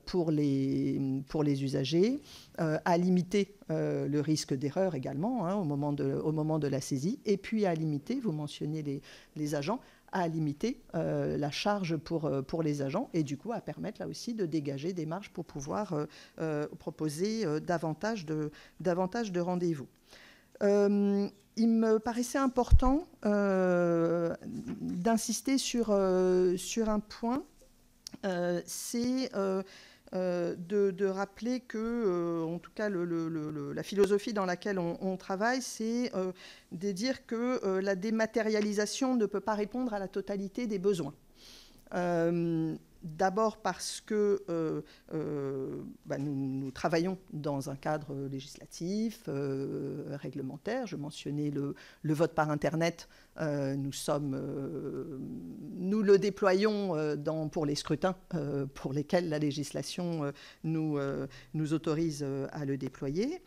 pour les usagers, à limiter le risque d'erreur également au moment de la saisie, et puis à limiter, vous mentionnez les agents, à limiter la charge pour les agents et du coup à permettre là aussi de dégager des marges pour pouvoir proposer davantage de rendez-vous. Il me paraissait important d'insister sur un point, c'est de rappeler que, en tout cas, la philosophie dans laquelle on travaille, c'est de dire que la dématérialisation ne peut pas répondre à la totalité des besoins. D'abord parce que nous travaillons dans un cadre législatif, réglementaire. Je mentionnais le vote par Internet. Nous le déployons pour les scrutins pour lesquels la législation nous autorise à le déployer.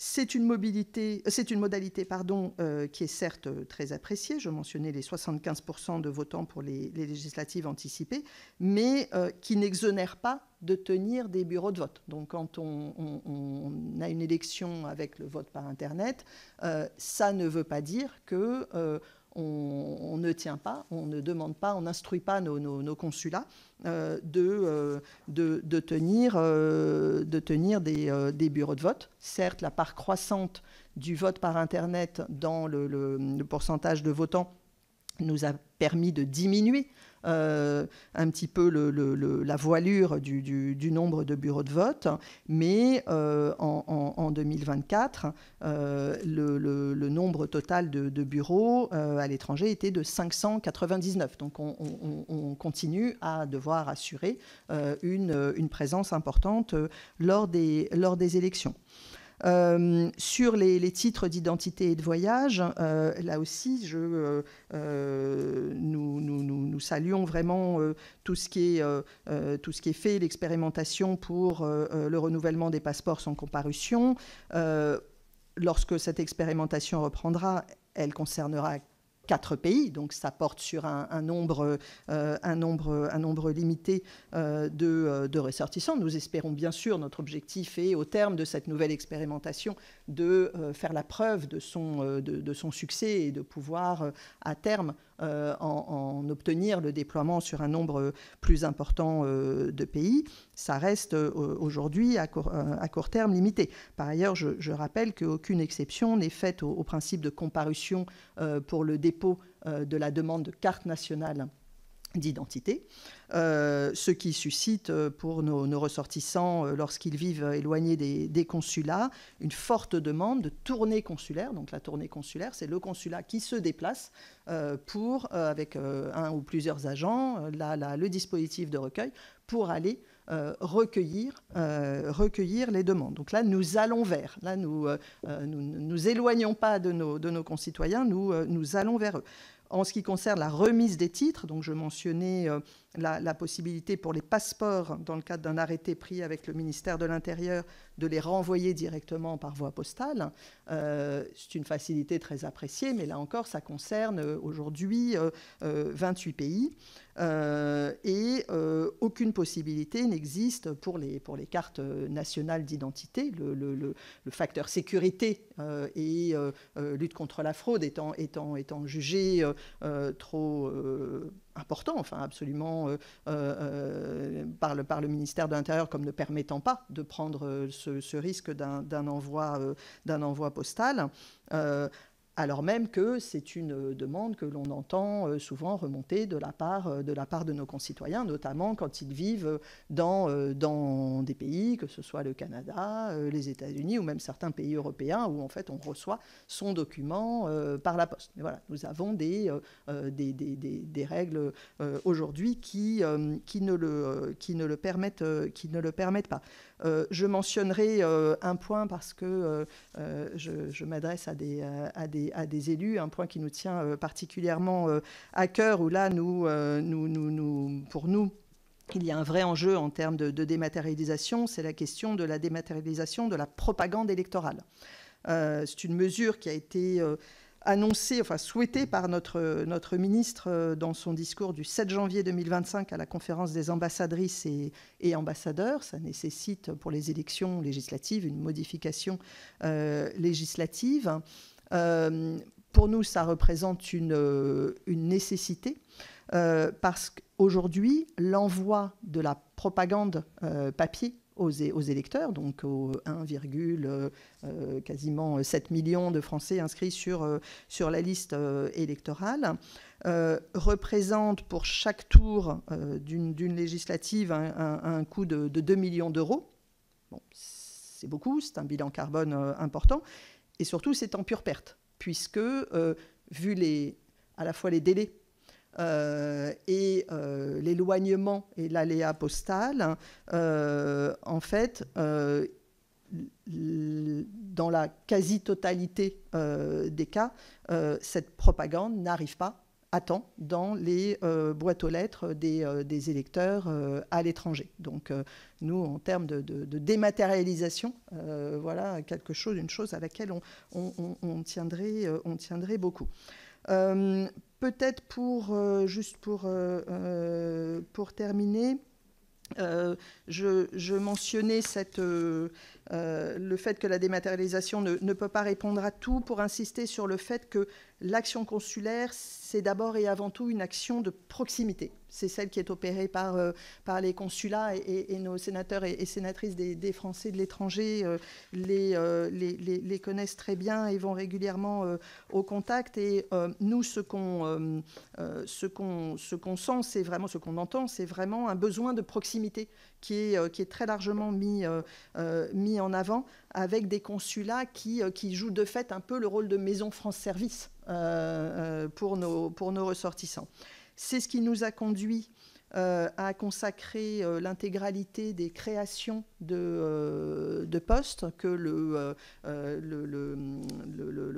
C'est une modalité qui est certes très appréciée. Je mentionnais les 75% de votants pour les législatives anticipées, mais qui n'exonère pas de tenir des bureaux de vote. Donc quand on a une élection avec le vote par Internet, ça ne veut pas dire que on ne tient pas, on ne demande pas, on n'instruit pas nos consulats de tenir des bureaux de vote. Certes, la part croissante du vote par Internet dans le pourcentage de votants nous a permis de diminuer un petit peu la voilure du nombre de bureaux de vote, mais en 2024, le nombre total de bureaux à l'étranger était de 599. Donc on continue à devoir assurer une présence importante lors des élections. Sur les titres d'identité et de voyage, là aussi, nous saluons vraiment tout ce qui est fait, l'expérimentation pour le renouvellement des passeports sans comparution. Lorsque cette expérimentation reprendra, elle concernera 4 pays, donc ça porte sur un nombre limité de ressortissants. Nous espérons bien sûr, notre objectif est au terme de cette nouvelle expérimentation de faire la preuve de son succès et de pouvoir à terme en obtenir le déploiement sur un nombre plus important de pays, ça reste aujourd'hui à court terme limité. Par ailleurs, je rappelle qu'aucune exception n'est faite au principe de comparution pour le dépôt de la demande de carte nationale d'identité, ce qui suscite pour nos ressortissants, lorsqu'ils vivent éloignés des consulats, une forte demande de tournée consulaire. Donc la tournée consulaire, c'est le consulat qui se déplace pour, avec un ou plusieurs agents, le dispositif de recueil, pour aller recueillir les demandes. Donc là, nous allons vers. Là, nous éloignons pas de nos concitoyens, nous allons vers eux. En ce qui concerne la remise des titres, donc je mentionnais la possibilité pour les passeports, dans le cadre d'un arrêté pris avec le ministère de l'Intérieur, de les renvoyer directement par voie postale. C'est une facilité très appréciée, mais là encore, ça concerne aujourd'hui 28 pays. Et aucune possibilité n'existe pour les cartes nationales d'identité. Le facteur sécurité et lutte contre la fraude étant jugé trop important, enfin absolument par le ministère de l'Intérieur comme ne permettant pas de prendre ce risque d'un envoi postal. Alors même que c'est une demande que l'on entend souvent remonter de la part de nos concitoyens, notamment quand ils vivent dans des pays, que ce soit le Canada, les États-Unis ou même certains pays européens, où en fait on reçoit son document par la poste. Mais voilà, nous avons des règles aujourd'hui qui ne le permettent pas. Je mentionnerai un point parce que je m'adresse à des élus, un point qui nous tient particulièrement à cœur, où là, pour nous, il y a un vrai enjeu en termes de dématérialisation, c'est la question de la dématérialisation de la propagande électorale. C'est une mesure qui a été annoncé, enfin souhaité par notre ministre dans son discours du 7 janvier 2025 à la conférence des ambassadrices et ambassadeurs. Ça nécessite pour les élections législatives une modification législative. Pour nous, ça représente une nécessité parce qu'aujourd'hui, l'envoi de la propagande papier aux électeurs, donc aux quasiment 7 millions de Français inscrits sur la liste électorale, représente pour chaque tour d'une législative un coût de 2 millions d'euros. Bon, c'est beaucoup, c'est un bilan carbone important, et surtout c'est en pure perte, puisque vu à la fois les délais et l'éloignement et l'aléa postal, en fait, dans la quasi-totalité des cas, cette propagande n'arrive pas à temps dans les boîtes aux lettres des électeurs à l'étranger. Donc nous, en termes de dématérialisation, voilà une chose à laquelle on tiendrait beaucoup. Peut-être juste pour terminer, je mentionnais le fait que la dématérialisation ne peut pas répondre à tout, pour insister sur le fait que l'action consulaire, c'est d'abord et avant tout une action de proximité. C'est celle qui est opérée par les consulats, et nos sénateurs et sénatrices des Français de l'étranger les connaissent très bien et vont régulièrement au contact. Et nous, ce qu'on sent, c'est vraiment, ce qu'on entend, c'est vraiment un besoin de proximité qui est très largement mis en avant, avec des consulats qui jouent de fait un peu le rôle de maison France Service pour nos ressortissants. C'est ce qui nous a conduit à consacrer l'intégralité des créations de postes que le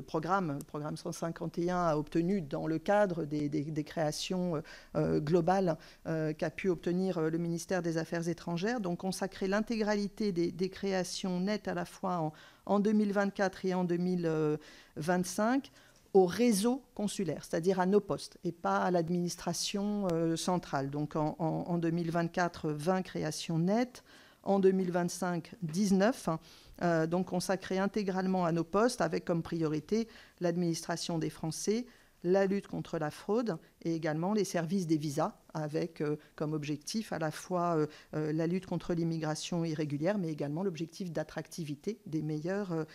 programme 151 a obtenu dans le cadre des créations globales qu'a pu obtenir le ministère des Affaires étrangères. Donc consacrer l'intégralité des créations nettes à la fois en 2024 et en 2025 au réseau consulaire, c'est-à-dire à nos postes, et pas à l'administration centrale. Donc en 2024, 20 créations nettes, en 2025, 19, donc consacrées intégralement à nos postes, avec comme priorité l'administration des Français, la lutte contre la fraude et également les services des visas, avec comme objectif à la fois la lutte contre l'immigration irrégulière, mais également l'objectif d'attractivité des meilleurs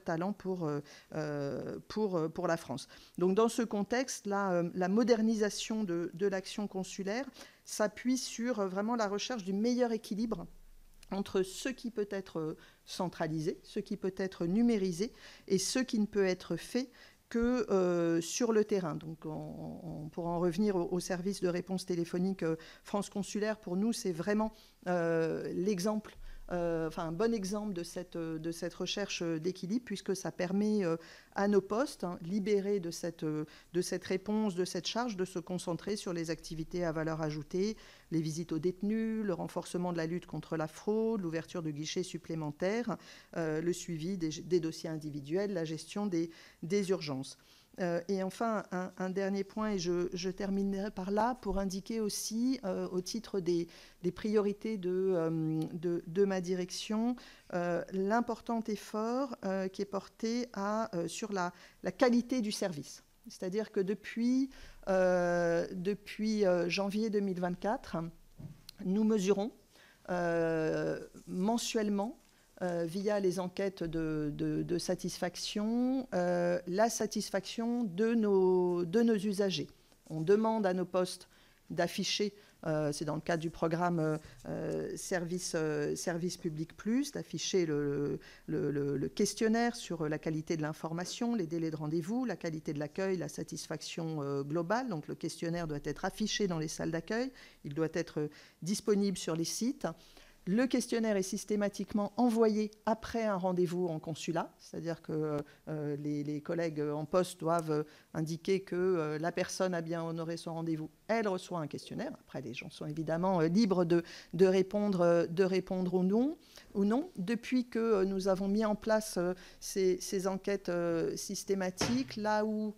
talents pour la France. Donc dans ce contexte, la modernisation de l'action consulaire s'appuie sur vraiment la recherche du meilleur équilibre entre ce qui peut être centralisé, ce qui peut être numérisé et ce qui ne peut être fait que sur le terrain. Donc pour en revenir au service de réponse téléphonique France Consulaire, pour nous, c'est vraiment l'exemple, un bon exemple de cette recherche d'équilibre, puisque ça permet à nos postes, libérés de cette réponse, de cette charge, de se concentrer sur les activités à valeur ajoutée, les visites aux détenus, le renforcement de la lutte contre la fraude, l'ouverture de guichets supplémentaires, le suivi des dossiers individuels, la gestion des urgences. Et enfin, un dernier point, et je terminerai par là, pour indiquer aussi, au titre des priorités de ma direction, l'important effort qui est porté sur la qualité du service. C'est-à-dire que depuis janvier 2024, nous mesurons mensuellement, via les enquêtes de satisfaction, la satisfaction de nos usagers. On demande à nos postes d'afficher, c'est dans le cadre du programme Service Public Plus, d'afficher le questionnaire sur la qualité de l'information, les délais de rendez-vous, la qualité de l'accueil, la satisfaction globale. Donc le questionnaire doit être affiché dans les salles d'accueil, il doit être disponible sur les sites. Le questionnaire est systématiquement envoyé après un rendez-vous en consulat, c'est-à-dire que les collègues en poste doivent indiquer que la personne a bien honoré son rendez-vous. Elle reçoit un questionnaire. Après, les gens sont évidemment libres de répondre ou non. Depuis que nous avons mis en place ces enquêtes systématiques, là où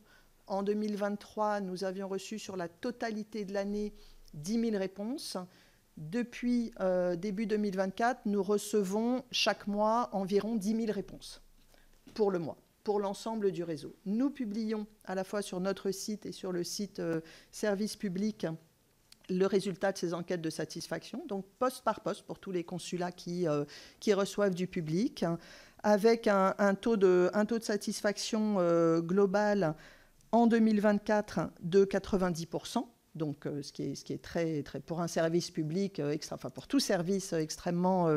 en 2023, nous avions reçu sur la totalité de l'année 10 000 réponses, depuis début 2024, nous recevons chaque mois environ 10 000 réponses pour le mois, pour l'ensemble du réseau. Nous publions à la fois sur notre site et sur le site Service Public le résultat de ces enquêtes de satisfaction, donc poste par poste pour tous les consulats qui reçoivent du public, avec un taux de satisfaction global en 2024 de 90%. Donc, ce qui est très, très, pour un service public, pour tout service extrêmement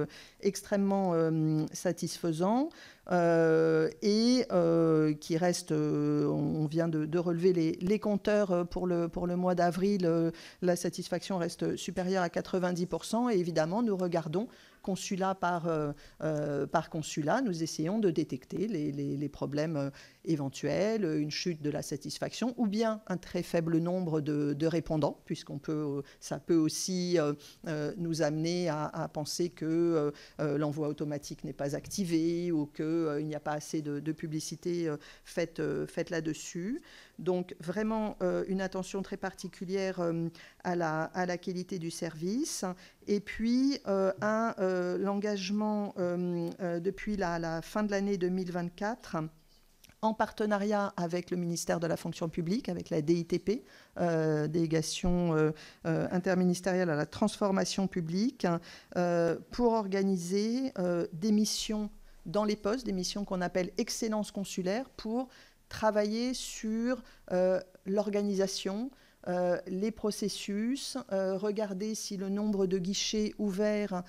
satisfaisant, et qui reste, on vient de relever les compteurs pour le mois d'avril, la satisfaction reste supérieure à 90%, et évidemment, nous regardons consulat par consulat, nous essayons de détecter les problèmes éventuels, une chute de la satisfaction, ou bien un très faible nombre de répondants, ça peut aussi nous amener à penser que l'envoi automatique n'est pas activé ou qu'il n'y a pas assez de publicité faite là-dessus. Donc vraiment une attention très particulière à la qualité du service. Et puis l'engagement depuis la fin de l'année 2024, en partenariat avec le ministère de la fonction publique, avec la DITP, délégation interministérielle à la transformation publique, pour organiser des missions dans les postes, des missions qu'on appelle excellence consulaire, pour travailler sur l'organisation, les processus, regarder si le nombre de guichets ouverts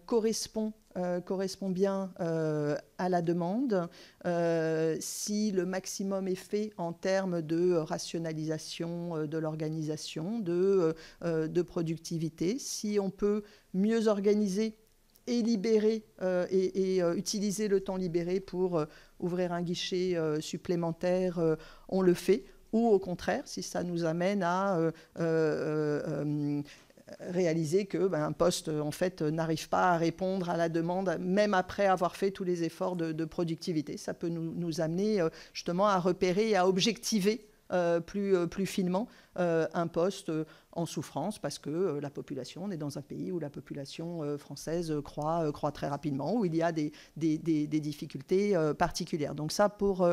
correspond bien à la demande, si le maximum est fait en termes de rationalisation de l'organisation, de productivité, si on peut mieux organiser et libérer et utiliser le temps libéré pour ouvrir un guichet supplémentaire, on le fait. Ou au contraire, si ça nous amène à réaliser qu'un poste en fait n'arrive pas à répondre à la demande, même après avoir fait tous les efforts de productivité, ça peut nous amener justement à repérer et à objectiver plus finement un poste en souffrance parce que la population, on est dans un pays où la population française croît très rapidement, où il y a des difficultés particulières. Donc ça, pour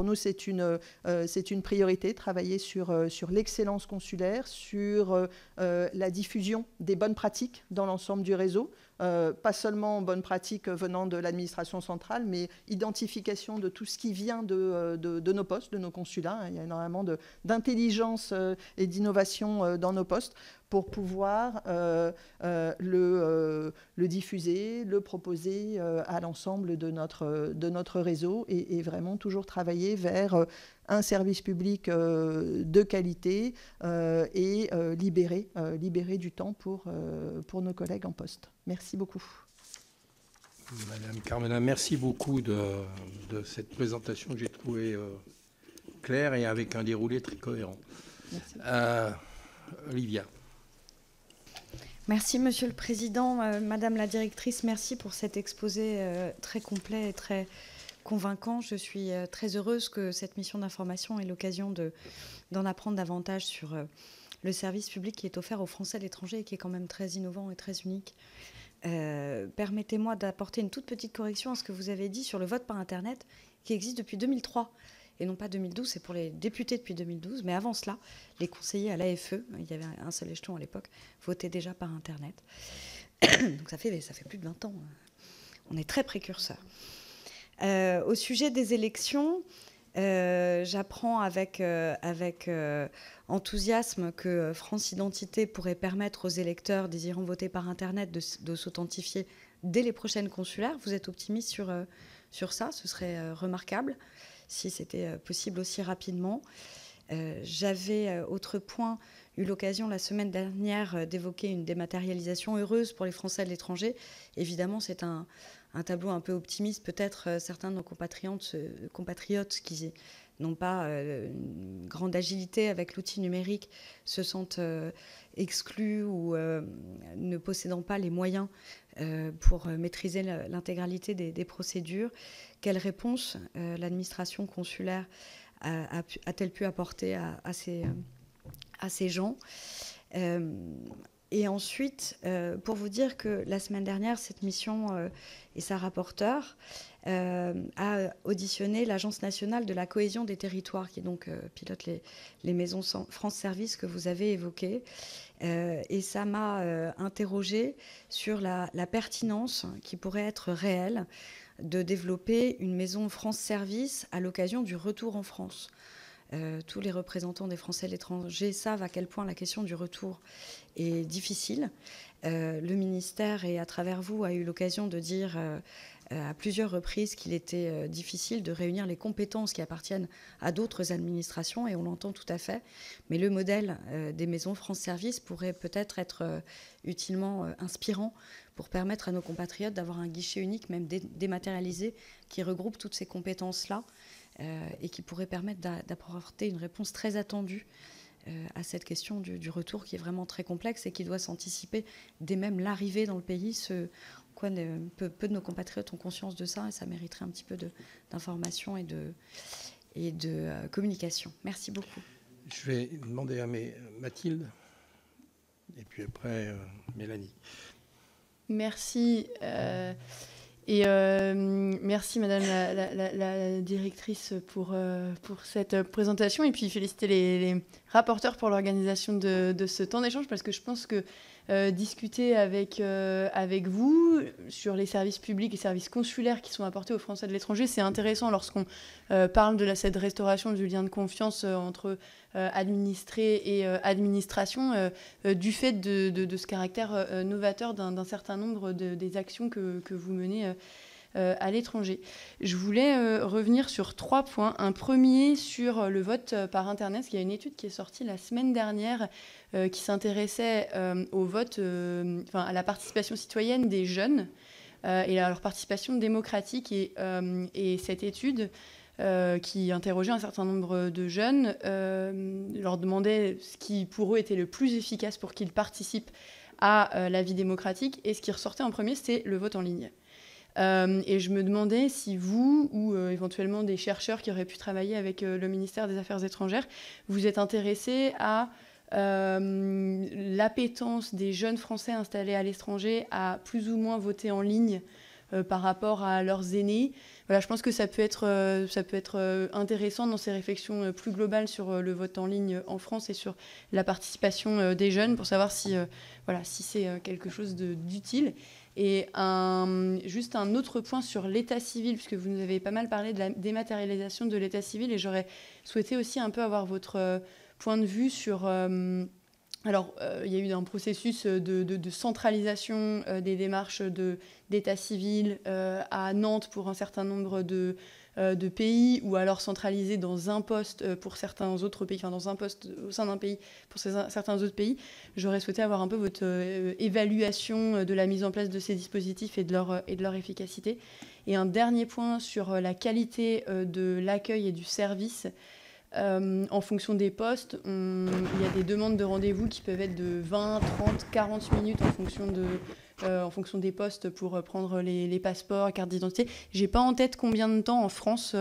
nous, c'est une priorité, travailler sur l'excellence consulaire, sur la diffusion des bonnes pratiques dans l'ensemble du réseau. Pas seulement bonnes pratiques venant de l'administration centrale, mais identification de tout ce qui vient de nos postes, de nos consulats. Il y a énormément d'intelligence et d'innovation dans nos postes pour pouvoir le diffuser, le proposer à l'ensemble de notre réseau et vraiment toujours travailler vers un service public de qualité et libérer du temps pour nos collègues en poste. Merci beaucoup. Madame Carmona, merci beaucoup de cette présentation que j'ai trouvée claire et avec un déroulé très cohérent. Merci. Olivia. Merci, Monsieur le Président. Madame la Directrice, merci pour cet exposé très complet et très convaincant. Je suis très heureuse que cette mission d'information ait l'occasion d'en apprendre davantage sur le service public qui est offert aux Français à l'étranger et qui est quand même très innovant et très unique. Permettez-moi d'apporter une toute petite correction à ce que vous avez dit sur le vote par Internet qui existe depuis 2003 et non pas 2012, c'est pour les députés depuis 2012, mais avant cela, les conseillers à l'AFE, il y avait un seul échelon à l'époque, votaient déjà par Internet. Donc ça fait plus de 20 ans. On est très précurseurs. Au sujet des élections, j'apprends avec enthousiasme que France Identité pourrait permettre aux électeurs désirant voter par Internet de s'authentifier dès les prochaines consulaires. Vous êtes optimiste sur ça? Ce serait remarquable si c'était possible aussi rapidement. J'avais, autre point, eu l'occasion la semaine dernière d'évoquer une dématérialisation heureuse pour les Français de l'étranger. Évidemment, c'est un tableau un peu optimiste. Peut-être certains de nos compatriotes qui n'ont pas une grande agilité avec l'outil numérique se sentent exclus ou ne possédant pas les moyens pour maîtriser l'intégralité des procédures. Quelle réponse l'administration consulaire a-t-elle pu apporter à ces gens? Et ensuite, pour vous dire que la semaine dernière, cette mission et sa rapporteure a auditionné l'Agence nationale de la cohésion des territoires, qui donc pilote les maisons France Service que vous avez évoquées. Et ça m'a interrogée sur la pertinence qui pourrait être réelle de développer une maison France Service à l'occasion du retour en France. Tous les représentants des Français de l'étranger savent à quel point la question du retour est difficile. Le ministère, et à travers vous, a eu l'occasion de dire à plusieurs reprises qu'il était difficile de réunir les compétences qui appartiennent à d'autres administrations, et on l'entend tout à fait. Mais le modèle des maisons France Service pourrait peut-être être utilement inspirant pour permettre à nos compatriotes d'avoir un guichet unique, même dématérialisé, qui regroupe toutes ces compétences-là et qui pourrait permettre d'apporter une réponse très attendue à cette question du retour qui est vraiment très complexe et qui doit s'anticiper dès même l'arrivée dans le pays. Peu de nos compatriotes ont conscience de ça et ça mériterait un petit peu d'information et de communication. Merci beaucoup. Je vais demander à Mathilde et puis après Mélanie. Merci. Merci Madame la directrice pour cette présentation et puis féliciter les rapporteurs pour l'organisation de ce temps d'échange parce que je pense que discuter avec vous sur les services publics, les services consulaires qui sont apportés aux Français de l'étranger, c'est intéressant lorsqu'on parle de cette restauration du lien de confiance entre administrés et administration du fait de ce caractère novateur d'un certain nombre des actions que vous menez à l'étranger. Je voulais revenir sur 3 points. Un premier sur le vote par Internet, parce qu'il y a une étude qui est sortie la semaine dernière qui s'intéressait au vote, à la participation citoyenne des jeunes et à leur participation démocratique. Et cette étude qui interrogeait un certain nombre de jeunes, leur demandait ce qui pour eux était le plus efficace pour qu'ils participent à la vie démocratique. Et ce qui ressortait en premier, c'était le vote en ligne. Et je me demandais si vous, ou éventuellement des chercheurs qui auraient pu travailler avec le ministère des Affaires étrangères, vous êtes intéressés à l'appétence des jeunes Français installés à l'étranger à plus ou moins voter en ligne par rapport à leurs aînés. Voilà, je pense que ça peut être intéressant dans ces réflexions plus globales sur le vote en ligne en France et sur la participation des jeunes pour savoir si c'est quelque chose d'utile. Et juste un autre point sur l'état civil, puisque vous nous avez pas mal parlé de la dématérialisation de l'état civil, et j'aurais souhaité aussi un peu avoir votre point de vue sur... il y a eu un processus de centralisation des démarches d'état civil à Nantes pour un certain nombre de pays, ou alors centralisé dans un poste pour certains autres pays, enfin dans un poste au sein d'un pays pour certains autres pays. J'aurais souhaité avoir un peu votre évaluation de la mise en place de ces dispositifs et de leur efficacité. Et un dernier point sur la qualité de l'accueil et du service. En fonction des postes, il y a des demandes de rendez-vous qui peuvent être de 20, 30, 40 minutes en fonction des postes pour prendre les passeports, cartes d'identité. J'ai pas en tête combien de temps en France,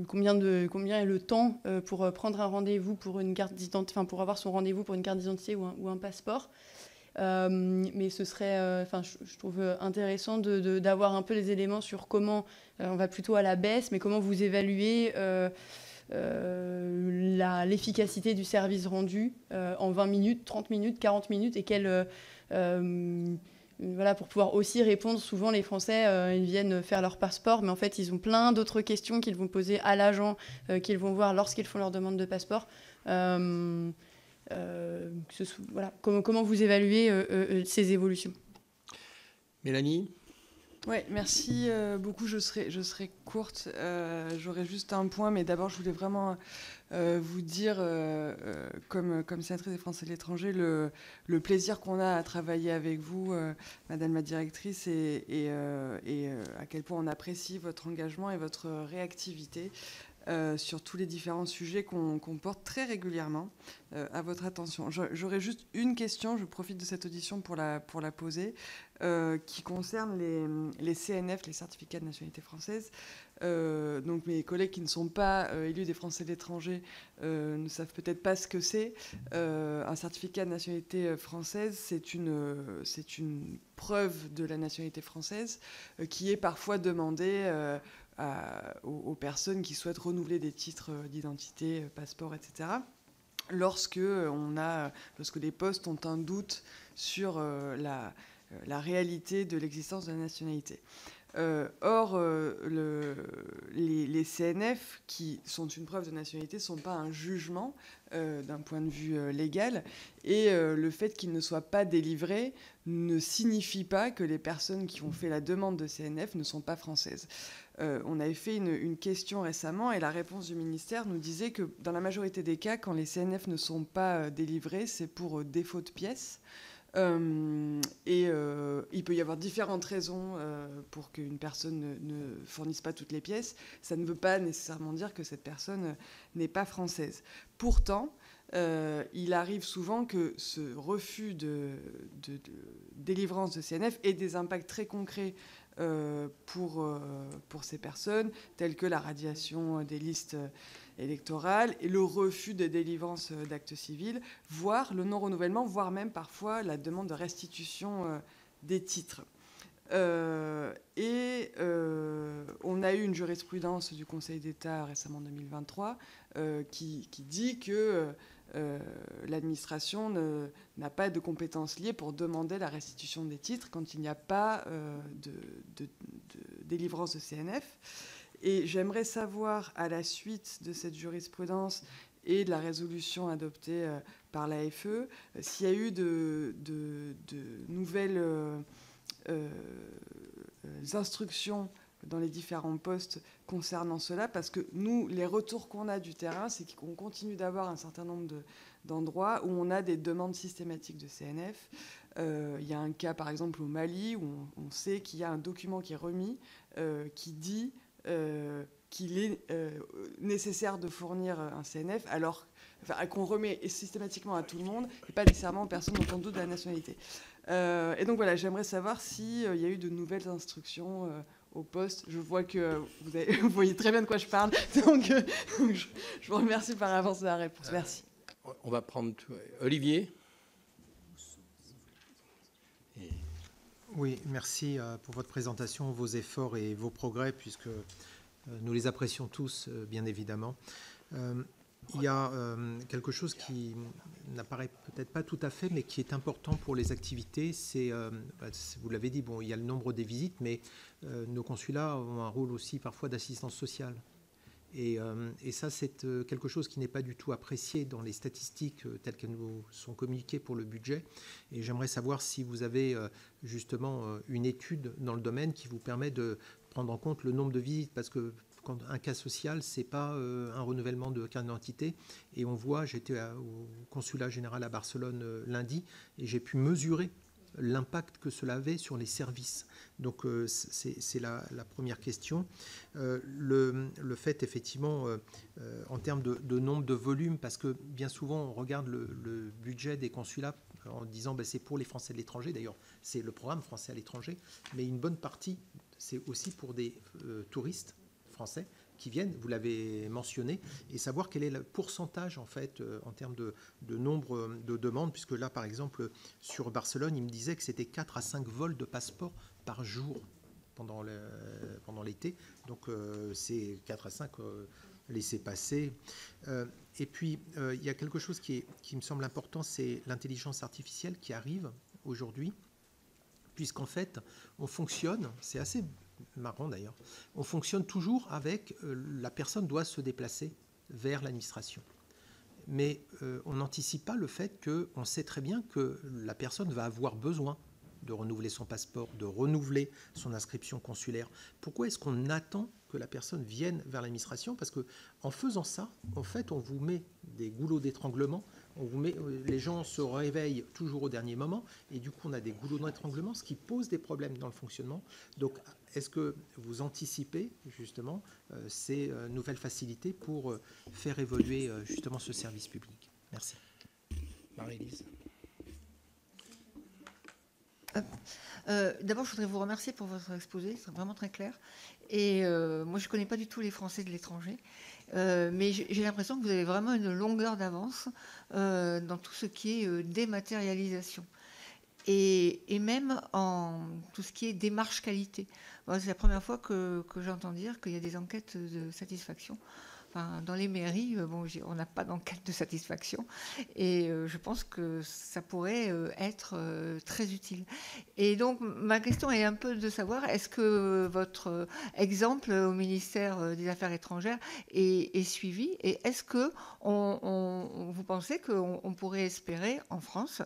combien est le temps pour prendre un rendez-vous pour une carte d'identité, enfin pour avoir son rendez-vous pour une carte d'identité ou un passeport. Mais ce serait, je trouve intéressant d'avoir un peu les éléments sur comment on va plutôt à la baisse, mais comment vous évaluez l'efficacité du service rendu en 20 minutes, 30 minutes, 40 minutes, et pour pouvoir aussi répondre. Souvent, les Français, ils viennent faire leur passeport, mais en fait, ils ont plein d'autres questions qu'ils vont poser à l'agent, qu'ils vont voir lorsqu'ils font leur demande de passeport. Comment vous évaluez ces évolutions? Mélanie? Oui, merci beaucoup. Je serai courte. J'aurais juste un point, mais d'abord, je voulais vraiment vous dire, comme sénatrice des Français de l'étranger, le plaisir qu'on a à travailler avec vous, Madame la directrice, et à quel point on apprécie votre engagement et votre réactivité sur tous les différents sujets qu'on porte très régulièrement à votre attention. J'aurais juste une question, je profite de cette audition pour la poser, qui concerne les CNF, les certificats de nationalité française. Donc mes collègues qui ne sont pas élus des Français de l'étranger ne savent peut-être pas ce que c'est. Un certificat de nationalité française, c'est une preuve de la nationalité française qui est parfois demandée aux personnes qui souhaitent renouveler des titres d'identité, passeport, etc. Lorsque les postes ont un doute sur la réalité de l'existence de la nationalité. Or, les CNF, qui sont une preuve de nationalité, ne sont pas un jugement d'un point de vue légal. Et le fait qu'ils ne soient pas délivrés ne signifie pas que les personnes qui ont fait la demande de CNF ne sont pas françaises. On avait fait une question récemment et la réponse du ministère nous disait que dans la majorité des cas, quand les CNF ne sont pas délivrés, c'est pour défaut de pièces. Il peut y avoir différentes raisons pour qu'une personne ne fournisse pas toutes les pièces. Ça ne veut pas nécessairement dire que cette personne n'est pas française. Pourtant, il arrive souvent que ce refus de délivrance de CNF ait des impacts très concrets pour ces personnes, telles que la radiation des listes électorales et le refus de délivrance d'actes civils, voire le non-renouvellement, voire même parfois la demande de restitution des titres. On a eu une jurisprudence du Conseil d'État récemment en 2023 qui dit que l'administration n'a pas de compétences liées pour demander la restitution des titres quand il n'y a pas de délivrance de CNF. Et j'aimerais savoir, à la suite de cette jurisprudence et de la résolution adoptée par l'AFE, s'il y a eu de nouvelles instructions dans les différents postes concernant cela, parce que nous, les retours qu'on a du terrain, c'est qu'on continue d'avoir un certain nombre d'endroits où on a des demandes systématiques de CNF. Il y a un cas, par exemple, au Mali, où on sait qu'il y a un document qui est remis qui dit qu'il est nécessaire de fournir un CNF, alors qu'on remet systématiquement à tout le monde, et pas nécessairement aux personnes dont on doute de la nationalité. Et donc voilà, j'aimerais savoir s'il y a eu de nouvelles instructions au poste. Je vois que vous voyez très bien de quoi je parle, donc je vous remercie par avance de la réponse. Merci. On va prendre Olivier. Oui, merci pour votre présentation, vos efforts et vos progrès, puisque nous les apprécions tous, bien évidemment. Il y a quelque chose qui n'apparaît peut-être pas tout à fait, mais qui est important pour les activités. C'est, vous l'avez dit, bon, il y a le nombre des visites, mais nos consulats ont un rôle aussi parfois d'assistance sociale. Et ça, c'est quelque chose qui n'est pas du tout apprécié dans les statistiques telles qu'elles nous sont communiquées pour le budget. Et j'aimerais savoir si vous avez justement une étude dans le domaine qui vous permet de prendre en compte le nombre de visites, parce que quand un cas social, c'est pas un renouvellement de carte d'identité. Et on voit, j'étais au consulat général à Barcelone lundi, et j'ai pu mesurer l'impact que cela avait sur les services. Donc c'est la première question. Le fait, effectivement, en termes de nombre de volumes, parce que bien souvent, on regarde le budget des consulats en disant c'est pour les Français de l'étranger. D'ailleurs, c'est le programme Français à l'étranger, mais une bonne partie, c'est aussi pour des touristes français qui viennent, vous l'avez mentionné, et savoir quel est le pourcentage en fait en termes de nombre de demandes, puisque là par exemple sur Barcelone, il me disait que c'était 4 à 5 vols de passeports par jour pendant l'été, donc c'est 4 à 5 laissez-passer. Et puis il y a quelque chose qui me semble important, c'est l'intelligence artificielle qui arrive aujourd'hui, puisqu'en fait on fonctionne, c'est assez marrant d'ailleurs, on fonctionne toujours avec la personne doit se déplacer vers l'administration. Mais on n'anticipe pas le fait qu'on sait très bien que la personne va avoir besoin de renouveler son passeport, de renouveler son inscription consulaire. Pourquoi est-ce qu'on attend que la personne vienne vers l'administration? Parce que en faisant ça, en fait, on vous met des goulots d'étranglement. Les gens se réveillent toujours au dernier moment et du coup, on a des goulots d'étranglement, ce qui pose des problèmes dans le fonctionnement. Donc, est-ce que vous anticipez justement ces nouvelles facilités pour faire évoluer justement ce service public? Merci. Marie-Lise. D'abord, je voudrais vous remercier pour votre exposé, c'est vraiment très clair. Et moi, je ne connais pas du tout les Français de l'étranger, mais j'ai l'impression que vous avez vraiment une longueur d'avance dans tout ce qui est dématérialisation. Et même en tout ce qui est démarche qualité. C'est la première fois que j'entends dire qu'il y a des enquêtes de satisfaction. Enfin, dans les mairies, on n'a pas d'enquête de satisfaction et je pense que ça pourrait être très utile. Et donc, ma question est un peu de savoir, est-ce que votre exemple au ministère des Affaires étrangères est suivi et est-ce que vous pensez qu'on pourrait espérer en France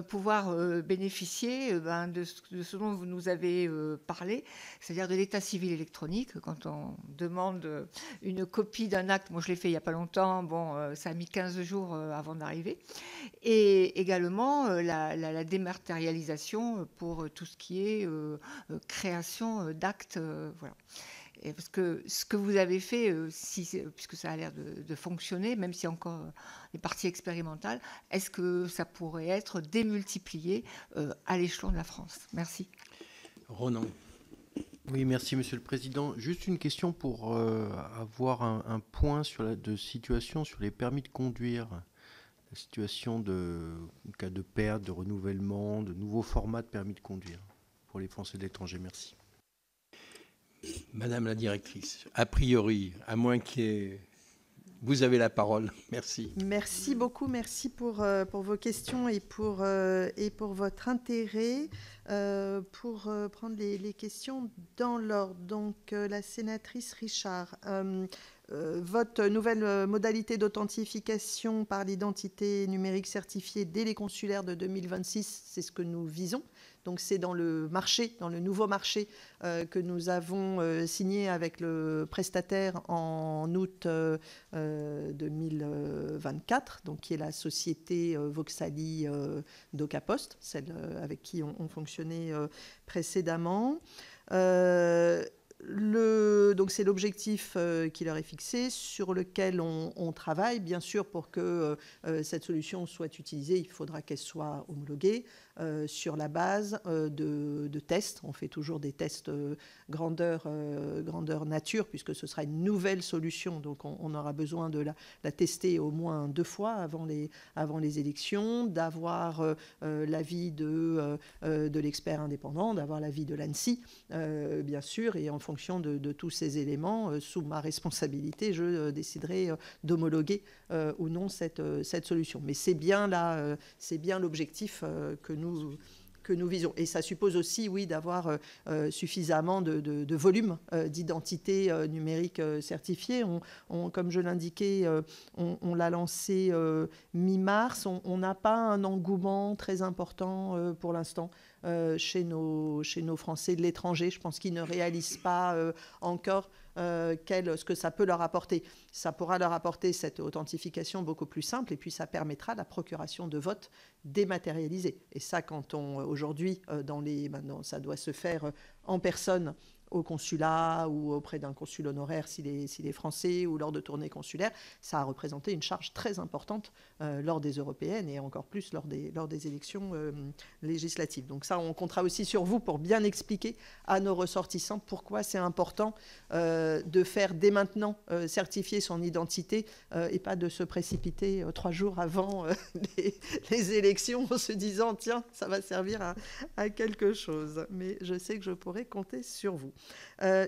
pouvoir bénéficier de ce dont vous nous avez parlé, c'est-à-dire de l'état civil électronique, quand on demande une copie d'un acte, moi je l'ai fait il n'y a pas longtemps, ça a mis 15 jours avant d'arriver, et également la dématérialisation pour tout ce qui est création d'actes, voilà. Et parce que ce que vous avez fait, puisque ça a l'air de fonctionner, même si encore les parties expérimentales, est-ce que ça pourrait être démultiplié à l'échelon de la France? Merci. Ronan. Oui, merci Monsieur le Président. Juste une question pour avoir un point de situation sur les permis de conduire. La situation en cas de perte, de renouvellement, de nouveaux formats de permis de conduire pour les Français de l'étranger. Merci. Madame la directrice, a priori, à moins qu'il y ait... Vous avez la parole. Merci. Merci beaucoup. Merci pour vos questions et pour votre intérêt. Pour prendre les questions dans l'ordre. Donc, la sénatrice Richard, votre nouvelle modalité d'authentification par l'identité numérique certifiée dès les consulaires de 2026, c'est ce que nous visons. Donc c'est dans le nouveau marché que nous avons signé avec le prestataire en août 2024, donc qui est la société Voxali DocaPost, celle avec qui on fonctionnait précédemment. Donc donc c'est l'objectif qui leur est fixé, sur lequel on travaille. Bien sûr, pour que cette solution soit utilisée, il faudra qu'elle soit homologuée sur la base de tests. On fait toujours des tests grandeur nature, puisque ce sera une nouvelle solution. Donc on aura besoin de la tester au moins 2 fois avant les élections, d'avoir l'avis de l'expert indépendant, d'avoir l'avis de l'ANSSI, bien sûr, et en fonction de tous ces éléments, sous ma responsabilité, je déciderai d'homologuer ou non cette solution. Mais c'est bien l'objectif que nous visons. Et ça suppose aussi, oui, d'avoir suffisamment de volume d'identités numériques certifiées. Comme je l'indiquais, on l'a lancé mi-mars. On n'a pas un engouement très important pour l'instant chez nos Français de l'étranger. Je pense qu'ils ne réalisent pas encore ce que ça peut leur apporter. Ça pourra leur apporter cette authentification beaucoup plus simple, et puis ça permettra la procuration de vote dématérialisée. Et ça, aujourd'hui, ça doit se faire en personne au consulat ou auprès d'un consul honoraire s'il est français, ou lors de tournées consulaires. Ça a représenté une charge très importante lors des européennes, et encore plus lors des élections législatives. Donc ça, on comptera aussi sur vous pour bien expliquer à nos ressortissants pourquoi c'est important de faire dès maintenant certifier son identité et pas de se précipiter 3 jours avant les élections en se disant « Tiens, ça va servir à quelque chose ». Mais je sais que je pourrai compter sur vous.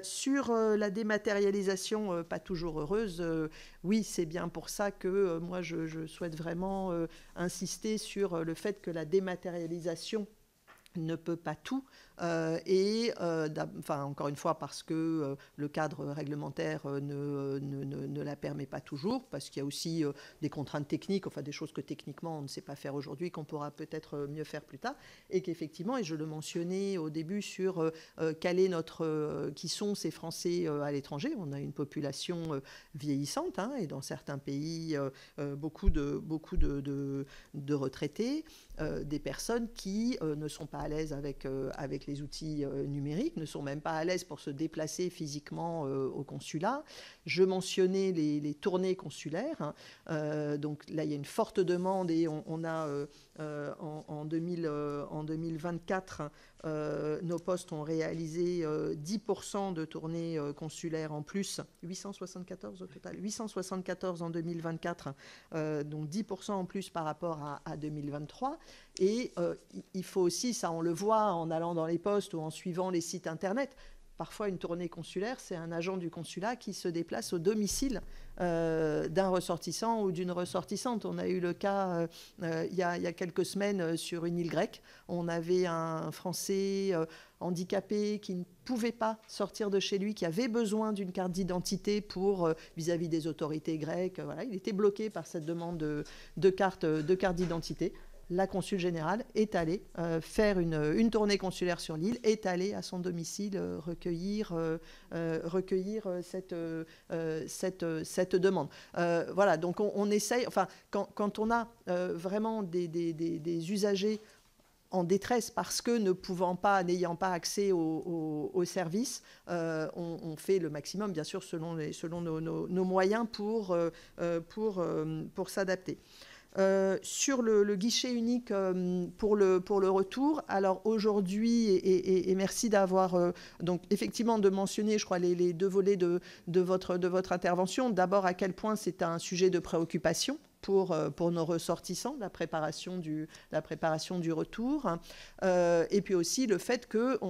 Sur la dématérialisation, pas toujours heureuse, oui, c'est bien pour ça que moi, je souhaite vraiment insister sur le fait que la dématérialisation ne peut pas tout, encore une fois, parce que le cadre réglementaire ne la permet pas toujours, parce qu'il y a aussi des contraintes techniques, enfin des choses que techniquement on ne sait pas faire aujourd'hui, qu'on pourra peut-être mieux faire plus tard, et qu'effectivement, et je le mentionnais au début sur qui sont ces Français à l'étranger, on a une population vieillissante, et dans certains pays, beaucoup de retraités, des personnes qui ne sont pas à l'aise avec les outils numériques, ne sont même pas à l'aise pour se déplacer physiquement au consulat. Je mentionnais les tournées consulaires. Donc là, il y a une forte demande, et on a en 2024, nos postes ont réalisé 10% de tournées consulaires en plus, 874 au total, 874 en 2024, donc 10% en plus par rapport à 2023. Et il faut aussi, ça on le voit en allant dans les postes ou en suivant les sites internet, parfois une tournée consulaire, c'est un agent du consulat qui se déplace au domicile d'un ressortissant ou d'une ressortissante. On a eu le cas il y a quelques semaines sur une île grecque. On avait un Français handicapé qui ne pouvait pas sortir de chez lui, qui avait besoin d'une carte d'identité pour vis-à-vis des autorités grecques. Voilà, il était bloqué par cette demande de carte d'identité. La consul générale est allée faire une tournée consulaire sur l'île, est allée à son domicile recueillir cette demande. Voilà, donc on essaye, enfin, quand on a vraiment des usagers en détresse parce que n'ayant pas accès au service, on fait le maximum, bien sûr, selon nos moyens pour s'adapter. Sur le guichet unique pour le retour, alors aujourd'hui, et merci d'avoir donc effectivement de mentionner, je crois, les 2 volets de votre intervention. D'abord, à quel point c'est un sujet de préoccupation pour nos ressortissants, la préparation du retour, et puis aussi le fait que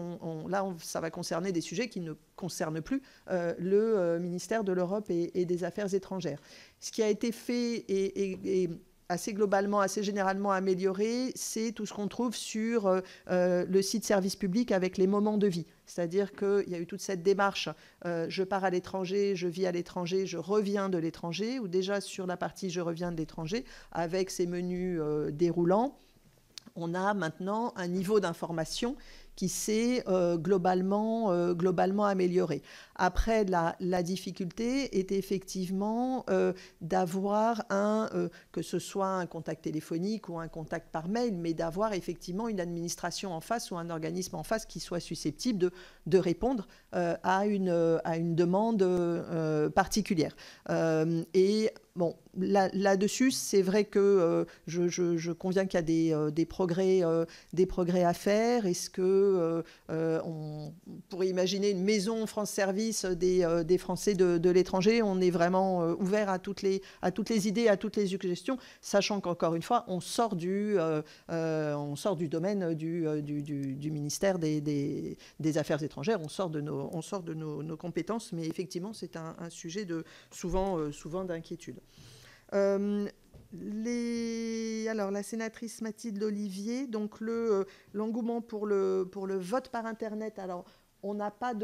ça va concerner des sujets qui ne concernent plus le ministère de l'Europe et des Affaires étrangères. Ce qui a été fait et assez globalement, assez généralement amélioré, c'est tout ce qu'on trouve sur le site service public avec les moments de vie. C'est-à-dire qu'il y a eu toute cette démarche, je pars à l'étranger, je vis à l'étranger, je reviens de l'étranger, ou déjà sur la partie je reviens de l'étranger, avec ces menus déroulants, on a maintenant un niveau d'information qui s'est globalement amélioré. Après, la difficulté est effectivement d'avoir que ce soit un contact téléphonique ou un contact par mail, mais d'avoir effectivement une administration en face ou un organisme en face qui soit susceptible de répondre à une demande particulière. Et bon, là-dessus, c'est vrai que je conviens qu'il y a des progrès à faire. Est-ce que on pourrait imaginer une maison France Service des Français de l'étranger? On est vraiment ouvert à toutes les idées, à toutes les suggestions, sachant qu'encore une fois, on sort du domaine du ministère des Affaires étrangères, on sort de nos compétences, mais effectivement, c'est un sujet souvent d'inquiétude. Alors, la sénatrice Mathilde Olivier, donc l'engouement pour le vote par Internet. Alors, on n'a pas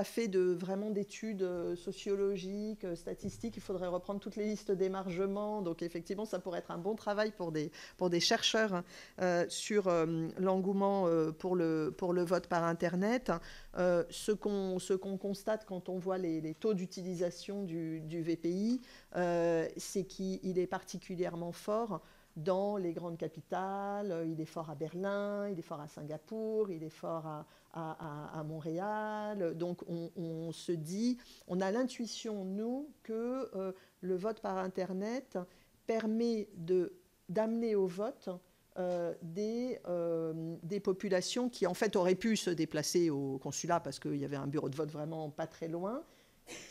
fait vraiment d'études sociologiques, statistiques. Il faudrait reprendre toutes les listes d'émargement. Donc, effectivement, ça pourrait être un bon travail pour des chercheurs sur l'engouement pour le vote par Internet. Ce qu'on constate quand on voit les taux d'utilisation du VPI, c'est qu'il est particulièrement fort dans les grandes capitales. Il est fort à Berlin, il est fort à Singapour, il est fort à Montréal. Donc on se dit, on a l'intuition, nous, que le vote par Internet permet d'amener au vote des populations qui en fait auraient pu se déplacer au consulat parce qu'il y avait un bureau de vote vraiment pas très loin,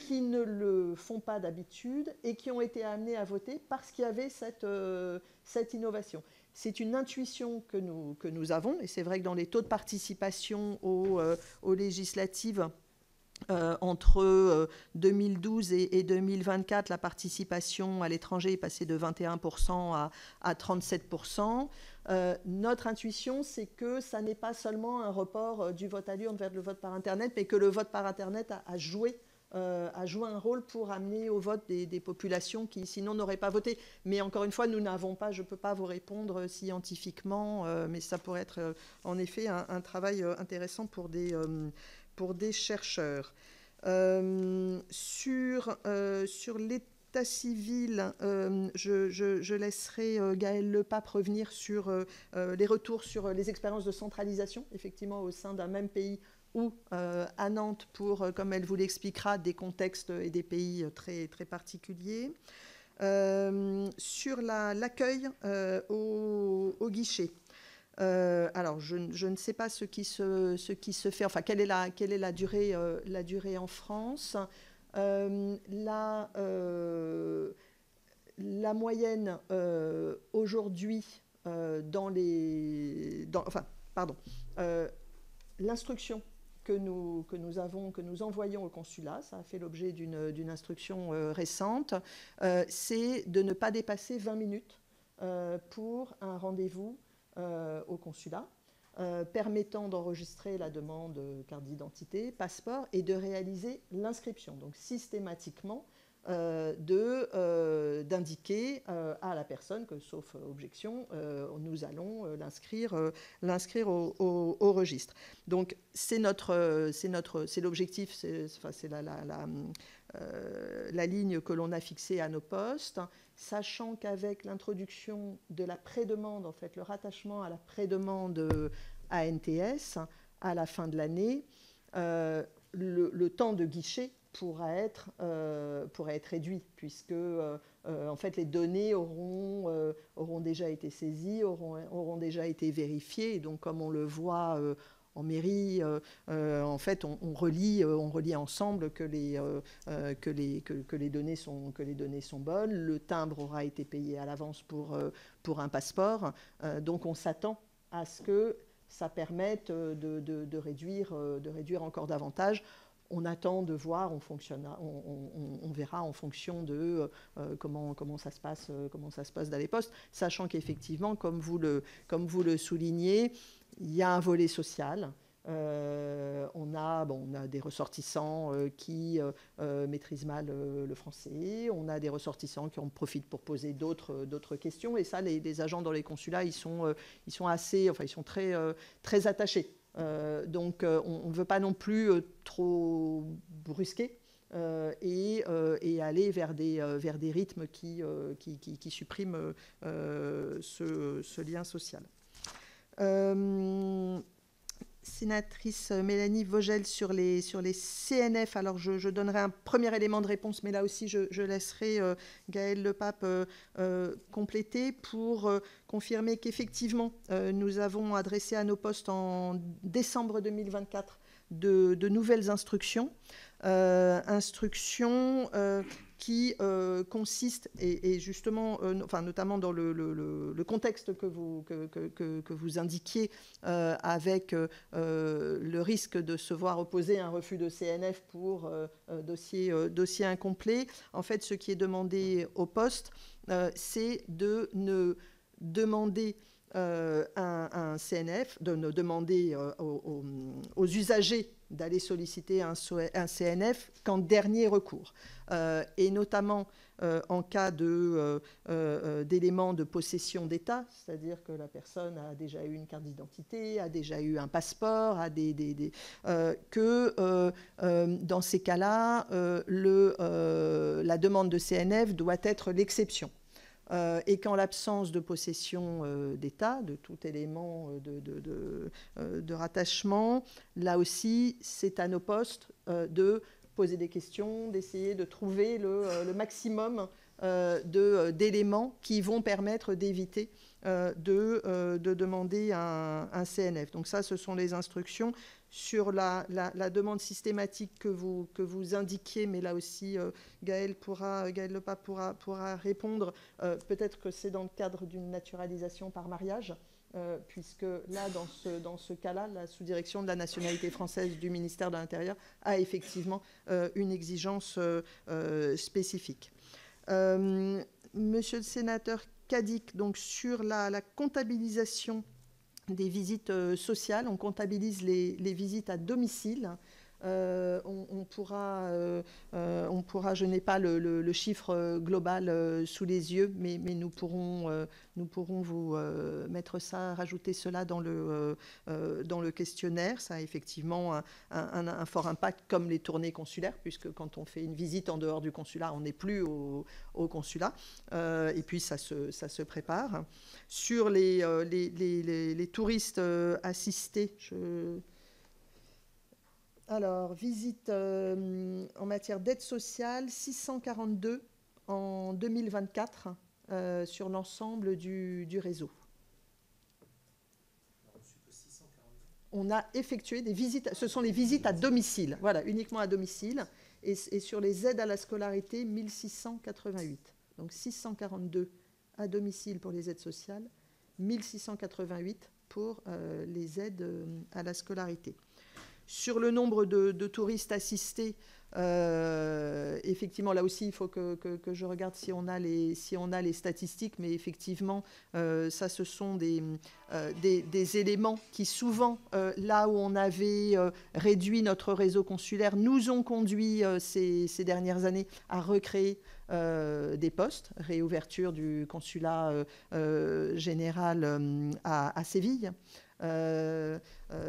qui ne le font pas d'habitude et qui ont été amenés à voter parce qu'il y avait cette innovation. C'est une intuition que nous avons, et c'est vrai que dans les taux de participation aux législatives, entre 2012 et 2024, la participation à l'étranger est passée de 21% à 37%. Notre intuition, c'est que ça n'est pas seulement un report du vote à l'urne vers le vote par Internet, mais que le vote par Internet a joué un rôle pour amener au vote des populations qui sinon n'auraient pas voté. Mais encore une fois, nous n'avons pas, je ne peux pas vous répondre scientifiquement, mais ça pourrait être en effet un travail intéressant pour des chercheurs. Sur l'état civil, je laisserai Gaël Lepape revenir sur les retours sur les expériences de centralisation, effectivement, au sein d'un même pays ou à Nantes pour, comme elle vous l'expliquera, des contextes et des pays très, très particuliers. Sur l'accueil au guichet. Alors, je ne sais pas ce qui se fait, enfin, quelle est la durée en France. La moyenne aujourd'hui l'instruction que nous envoyons au consulat, ça a fait l'objet d'une instruction récente, c'est de ne pas dépasser 20 minutes pour un rendez-vous au consulat, permettant d'enregistrer la demande carte d'identité, passeport, et de réaliser l'inscription. Donc systématiquement, d'indiquer à la personne que, sauf objection, nous allons l'inscrire au registre. Donc c'est l'objectif, c'est la ligne que l'on a fixée à nos postes, sachant qu'avec l'introduction de la prédemande, en fait, le rattachement à la prédemande ANTS à la fin de l'année, le temps de guichet pourra être réduit, puisque en fait, les données auront déjà été saisies, auront déjà été vérifiées. Et donc, comme on le voit en mairie, en fait, on relie ensemble que les données sont bonnes. Le timbre aura été payé à l'avance pour un passeport. Donc, on s'attend à ce que ça permette de réduire encore davantage. On attend de voir, on verra en fonction de comment ça se passe dans les postes, sachant qu'effectivement, comme vous le soulignez, il y a un volet social. On a des ressortissants qui maîtrisent mal le français, on a des ressortissants qui en profitent pour poser d'autres questions, et ça, les agents dans les consulats, ils sont très, très attachés Donc, on ne veut pas non plus trop brusquer et aller vers des rythmes qui suppriment ce lien social. Sénatrice Mélanie Vogel sur les CNF. Alors, je donnerai un premier élément de réponse, mais là aussi, je laisserai Gaël Lepape compléter pour confirmer qu'effectivement, nous avons adressé à nos postes en décembre 2024 de nouvelles instructions. Qui consiste, et justement, notamment dans le contexte que vous indiquiez, avec le risque de se voir opposer un refus de CNF pour dossier incomplet. En fait, ce qui est demandé au poste, c'est de ne demander un CNF, de ne demander aux usagers d'aller solliciter un CNF qu'en dernier recours. Et notamment en cas d'éléments de possession d'État, c'est-à-dire que la personne a déjà eu une carte d'identité, a déjà eu un passeport, dans ces cas-là, la demande de CNF doit être l'exception. Et qu'en l'absence de possession d'État, de tout élément de rattachement, là aussi, c'est à nos postes de poser des questions, d'essayer de trouver le maximum d'éléments qui vont permettre d'éviter de demander un CNF. Donc ça, ce sont les instructions. Sur la demande systématique que vous indiquiez, mais là aussi, Gaël Lepape pourra répondre. Peut-être que c'est dans le cadre d'une naturalisation par mariage, puisque là, dans ce cas-là, la sous-direction de la nationalité française du ministère de l'Intérieur a effectivement une exigence spécifique. Monsieur le sénateur Cadic, donc sur la comptabilisation des visites sociales, on comptabilise les visites à domicile. On pourra, je n'ai pas le chiffre global sous les yeux, mais nous pourrons vous mettre ça, rajouter cela dans le questionnaire. Ça a effectivement un fort impact, comme les tournées consulaires, puisque quand on fait une visite en dehors du consulat, on n'est plus au consulat. Et puis ça se prépare. Sur les touristes assistés, alors, visite en matière d'aide sociale, 642 en 2024 sur l'ensemble du réseau. On a effectué des visites, ce sont les visites à domicile, voilà, uniquement à domicile, et sur les aides à la scolarité, 1688. Donc 642 à domicile pour les aides sociales, 1688 pour les aides à la scolarité. Sur le nombre de touristes assistés, effectivement, là aussi, il faut que je regarde si on a les statistiques, mais effectivement, ça, ce sont des éléments qui, souvent, là où on avait réduit notre réseau consulaire, nous ont conduit ces dernières années à recréer des postes, réouverture du consulat général à Séville.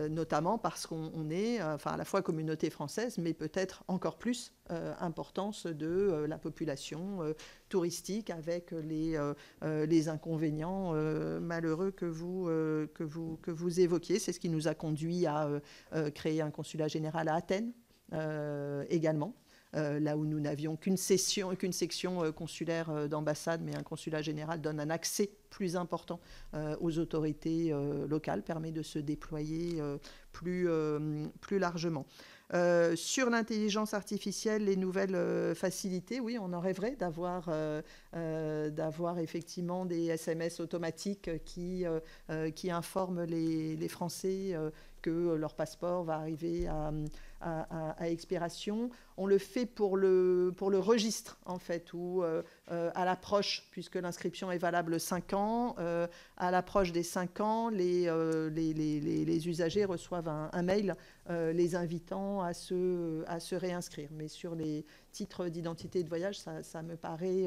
Notamment parce qu'on est à la fois communauté française, mais peut-être encore plus importance de la population touristique avec les inconvénients malheureux que vous évoquiez. C'est ce qui nous a conduit à créer un consulat général à Athènes également. Là où nous n'avions qu'une section consulaire d'ambassade, mais un consulat général donne un accès plus important aux autorités locales, permet de se déployer plus largement. Sur l'intelligence artificielle, les nouvelles facilités, oui, on en rêverait d'avoir effectivement des SMS automatiques qui informent les Français que leur passeport va arriver à expiration. On le fait pour le registre, en fait, où à l'approche, puisque l'inscription est valable 5 ans, à l'approche des 5 ans, les usagers reçoivent un mail les invitant à se réinscrire. Mais sur les titres d'identité de voyage, ça me paraît,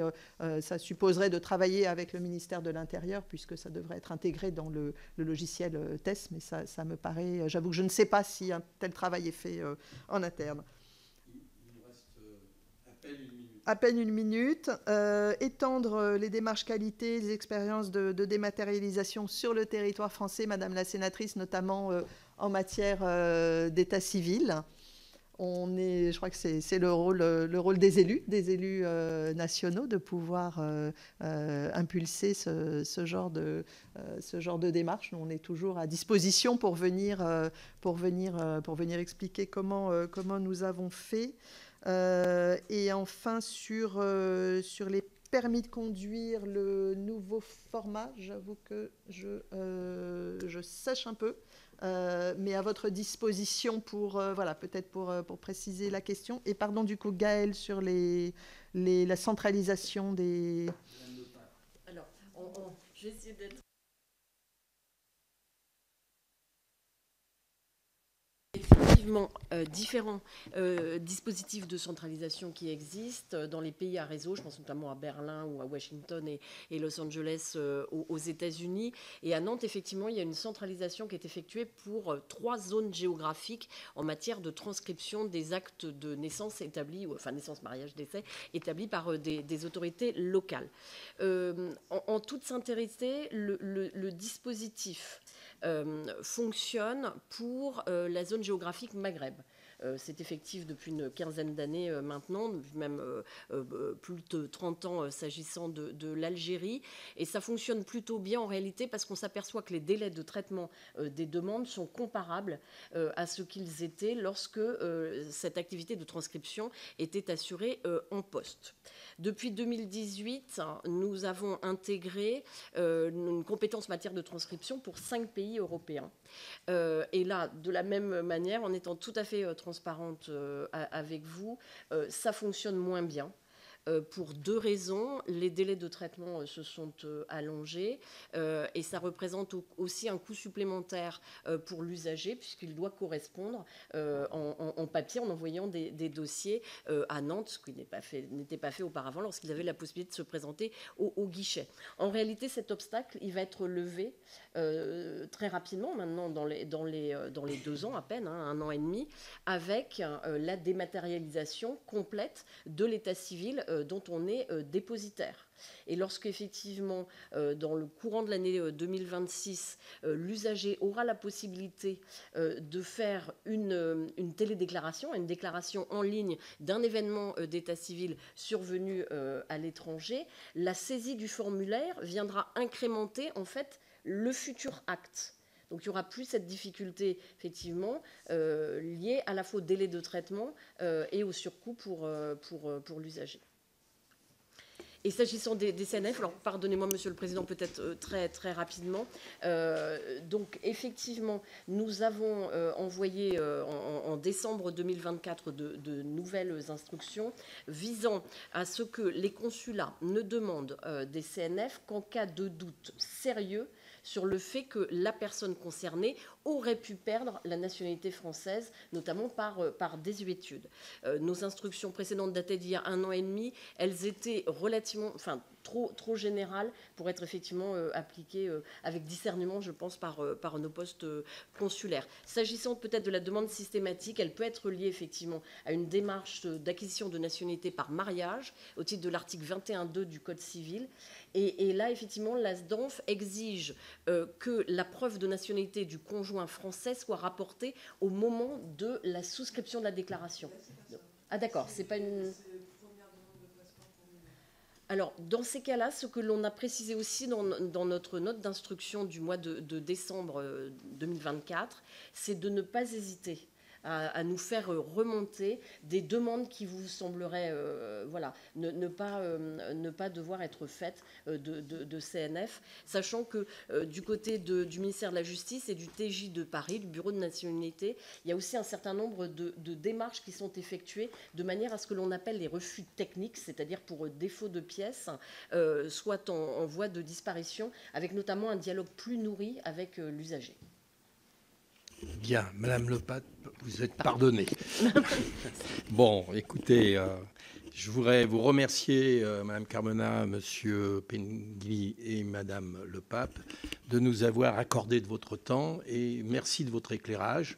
ça supposerait de travailler avec le ministère de l'Intérieur, puisque ça devrait être intégré dans le logiciel TES, mais ça me paraît, j'avoue que je ne sais pas si un tel travail est fait en interne. Il reste à peine une minute. Étendre les démarches qualité, les expériences de dématérialisation sur le territoire français, Madame la sénatrice, notamment en matière d'état civil. Je crois que c'est le rôle des élus nationaux de pouvoir impulser ce genre de démarche. On est toujours à disposition pour venir expliquer comment nous avons fait. Et enfin, sur les permis de conduire, le nouveau format, j'avoue que je sèche un peu. Mais à votre disposition pour peut-être pour préciser la question. Et pardon du coup Gaëlle sur la centralisation des... Alors, je vais essayer d'être... Effectivement, différents dispositifs de centralisation qui existent dans les pays à réseau, je pense notamment à Berlin ou à Washington et Los Angeles aux États-Unis. Et à Nantes, effectivement, il y a une centralisation qui est effectuée pour 3 zones géographiques en matière de transcription des actes de naissance établis, enfin naissance, mariage, décès, établis par des autorités locales. En toute sincérité, le dispositif fonctionne pour la zone géographique Maghreb. C'est effectif depuis une quinzaine d'années maintenant, même plus de 30 ans s'agissant de l'Algérie. Et ça fonctionne plutôt bien en réalité parce qu'on s'aperçoit que les délais de traitement des demandes sont comparables à ce qu'ils étaient lorsque cette activité de transcription était assurée en poste. Depuis 2018, nous avons intégré une compétence matière de transcription pour 5 pays européens. Et là, de la même manière, en étant tout à fait transparente avec vous, ça fonctionne moins bien. Pour 2 raisons. Les délais de traitement se sont allongés et ça représente aussi un coût supplémentaire pour l'usager puisqu'il doit correspondre en papier en envoyant des dossiers à Nantes, ce qui n'était pas fait auparavant lorsqu'ils avaient la possibilité de se présenter au guichet. En réalité, cet obstacle, il va être levé très rapidement maintenant dans les 2 ans à peine, 1 an et demi, avec la dématérialisation complète de l'état civil dont on est dépositaire. Et lorsqu'effectivement, dans le courant de l'année 2026, l'usager aura la possibilité de faire une télédéclaration, une déclaration en ligne d'un événement d'état civil survenu à l'étranger, la saisie du formulaire viendra incrémenter en fait le futur acte. Donc il n'y aura plus cette difficulté, effectivement, liée à la fois au délai de traitement et au surcoût pour l'usager. Et s'agissant des CNF, alors pardonnez-moi, Monsieur le Président, peut-être très, très rapidement. Donc, effectivement, nous avons envoyé en décembre 2024 de nouvelles instructions visant à ce que les consulats ne demandent des CNF qu'en cas de doute sérieux sur le fait que la personne concernée aurait pu perdre la nationalité française, notamment par désuétude. Nos instructions précédentes dataient d'il y a 1 an et demi. Elles étaient relativement, trop générales pour être effectivement appliquées avec discernement, je pense, par nos postes consulaires. S'agissant peut-être de la demande systématique, elle peut être liée effectivement à une démarche d'acquisition de nationalité par mariage, au titre de l'article 21.2 du Code civil. Et là, effectivement, l'ASDANF exige que la preuve de nationalité du conjoint français soit rapportée au moment de la souscription de la déclaration. Ah d'accord, c'est pas une... Alors, dans ces cas-là, ce que l'on a précisé aussi dans notre note d'instruction du mois de décembre 2024, c'est de ne pas hésiter à nous faire remonter des demandes qui vous sembleraient voilà, ne pas devoir être faites de CNF, sachant que du côté du ministère de la Justice et du TJ de Paris, du Bureau de nationalité, il y a aussi un certain nombre de démarches qui sont effectuées de manière à ce que l'on appelle les refus techniques, c'est-à-dire pour défaut de pièces, soit en voie de disparition, avec notamment un dialogue plus nourri avec l'usager. Bien, Madame Le Pape, vous êtes pardonnée. Bon, écoutez, je voudrais vous remercier, Madame Carmona, Monsieur Penghi et Madame Le Pape, de nous avoir accordé de votre temps et merci de votre éclairage.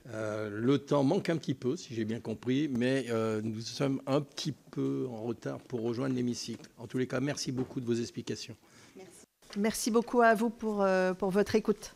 Le temps manque un petit peu, si j'ai bien compris, mais nous sommes un petit peu en retard pour rejoindre l'hémicycle. En tous les cas, merci beaucoup de vos explications. Merci beaucoup à vous pour votre écoute.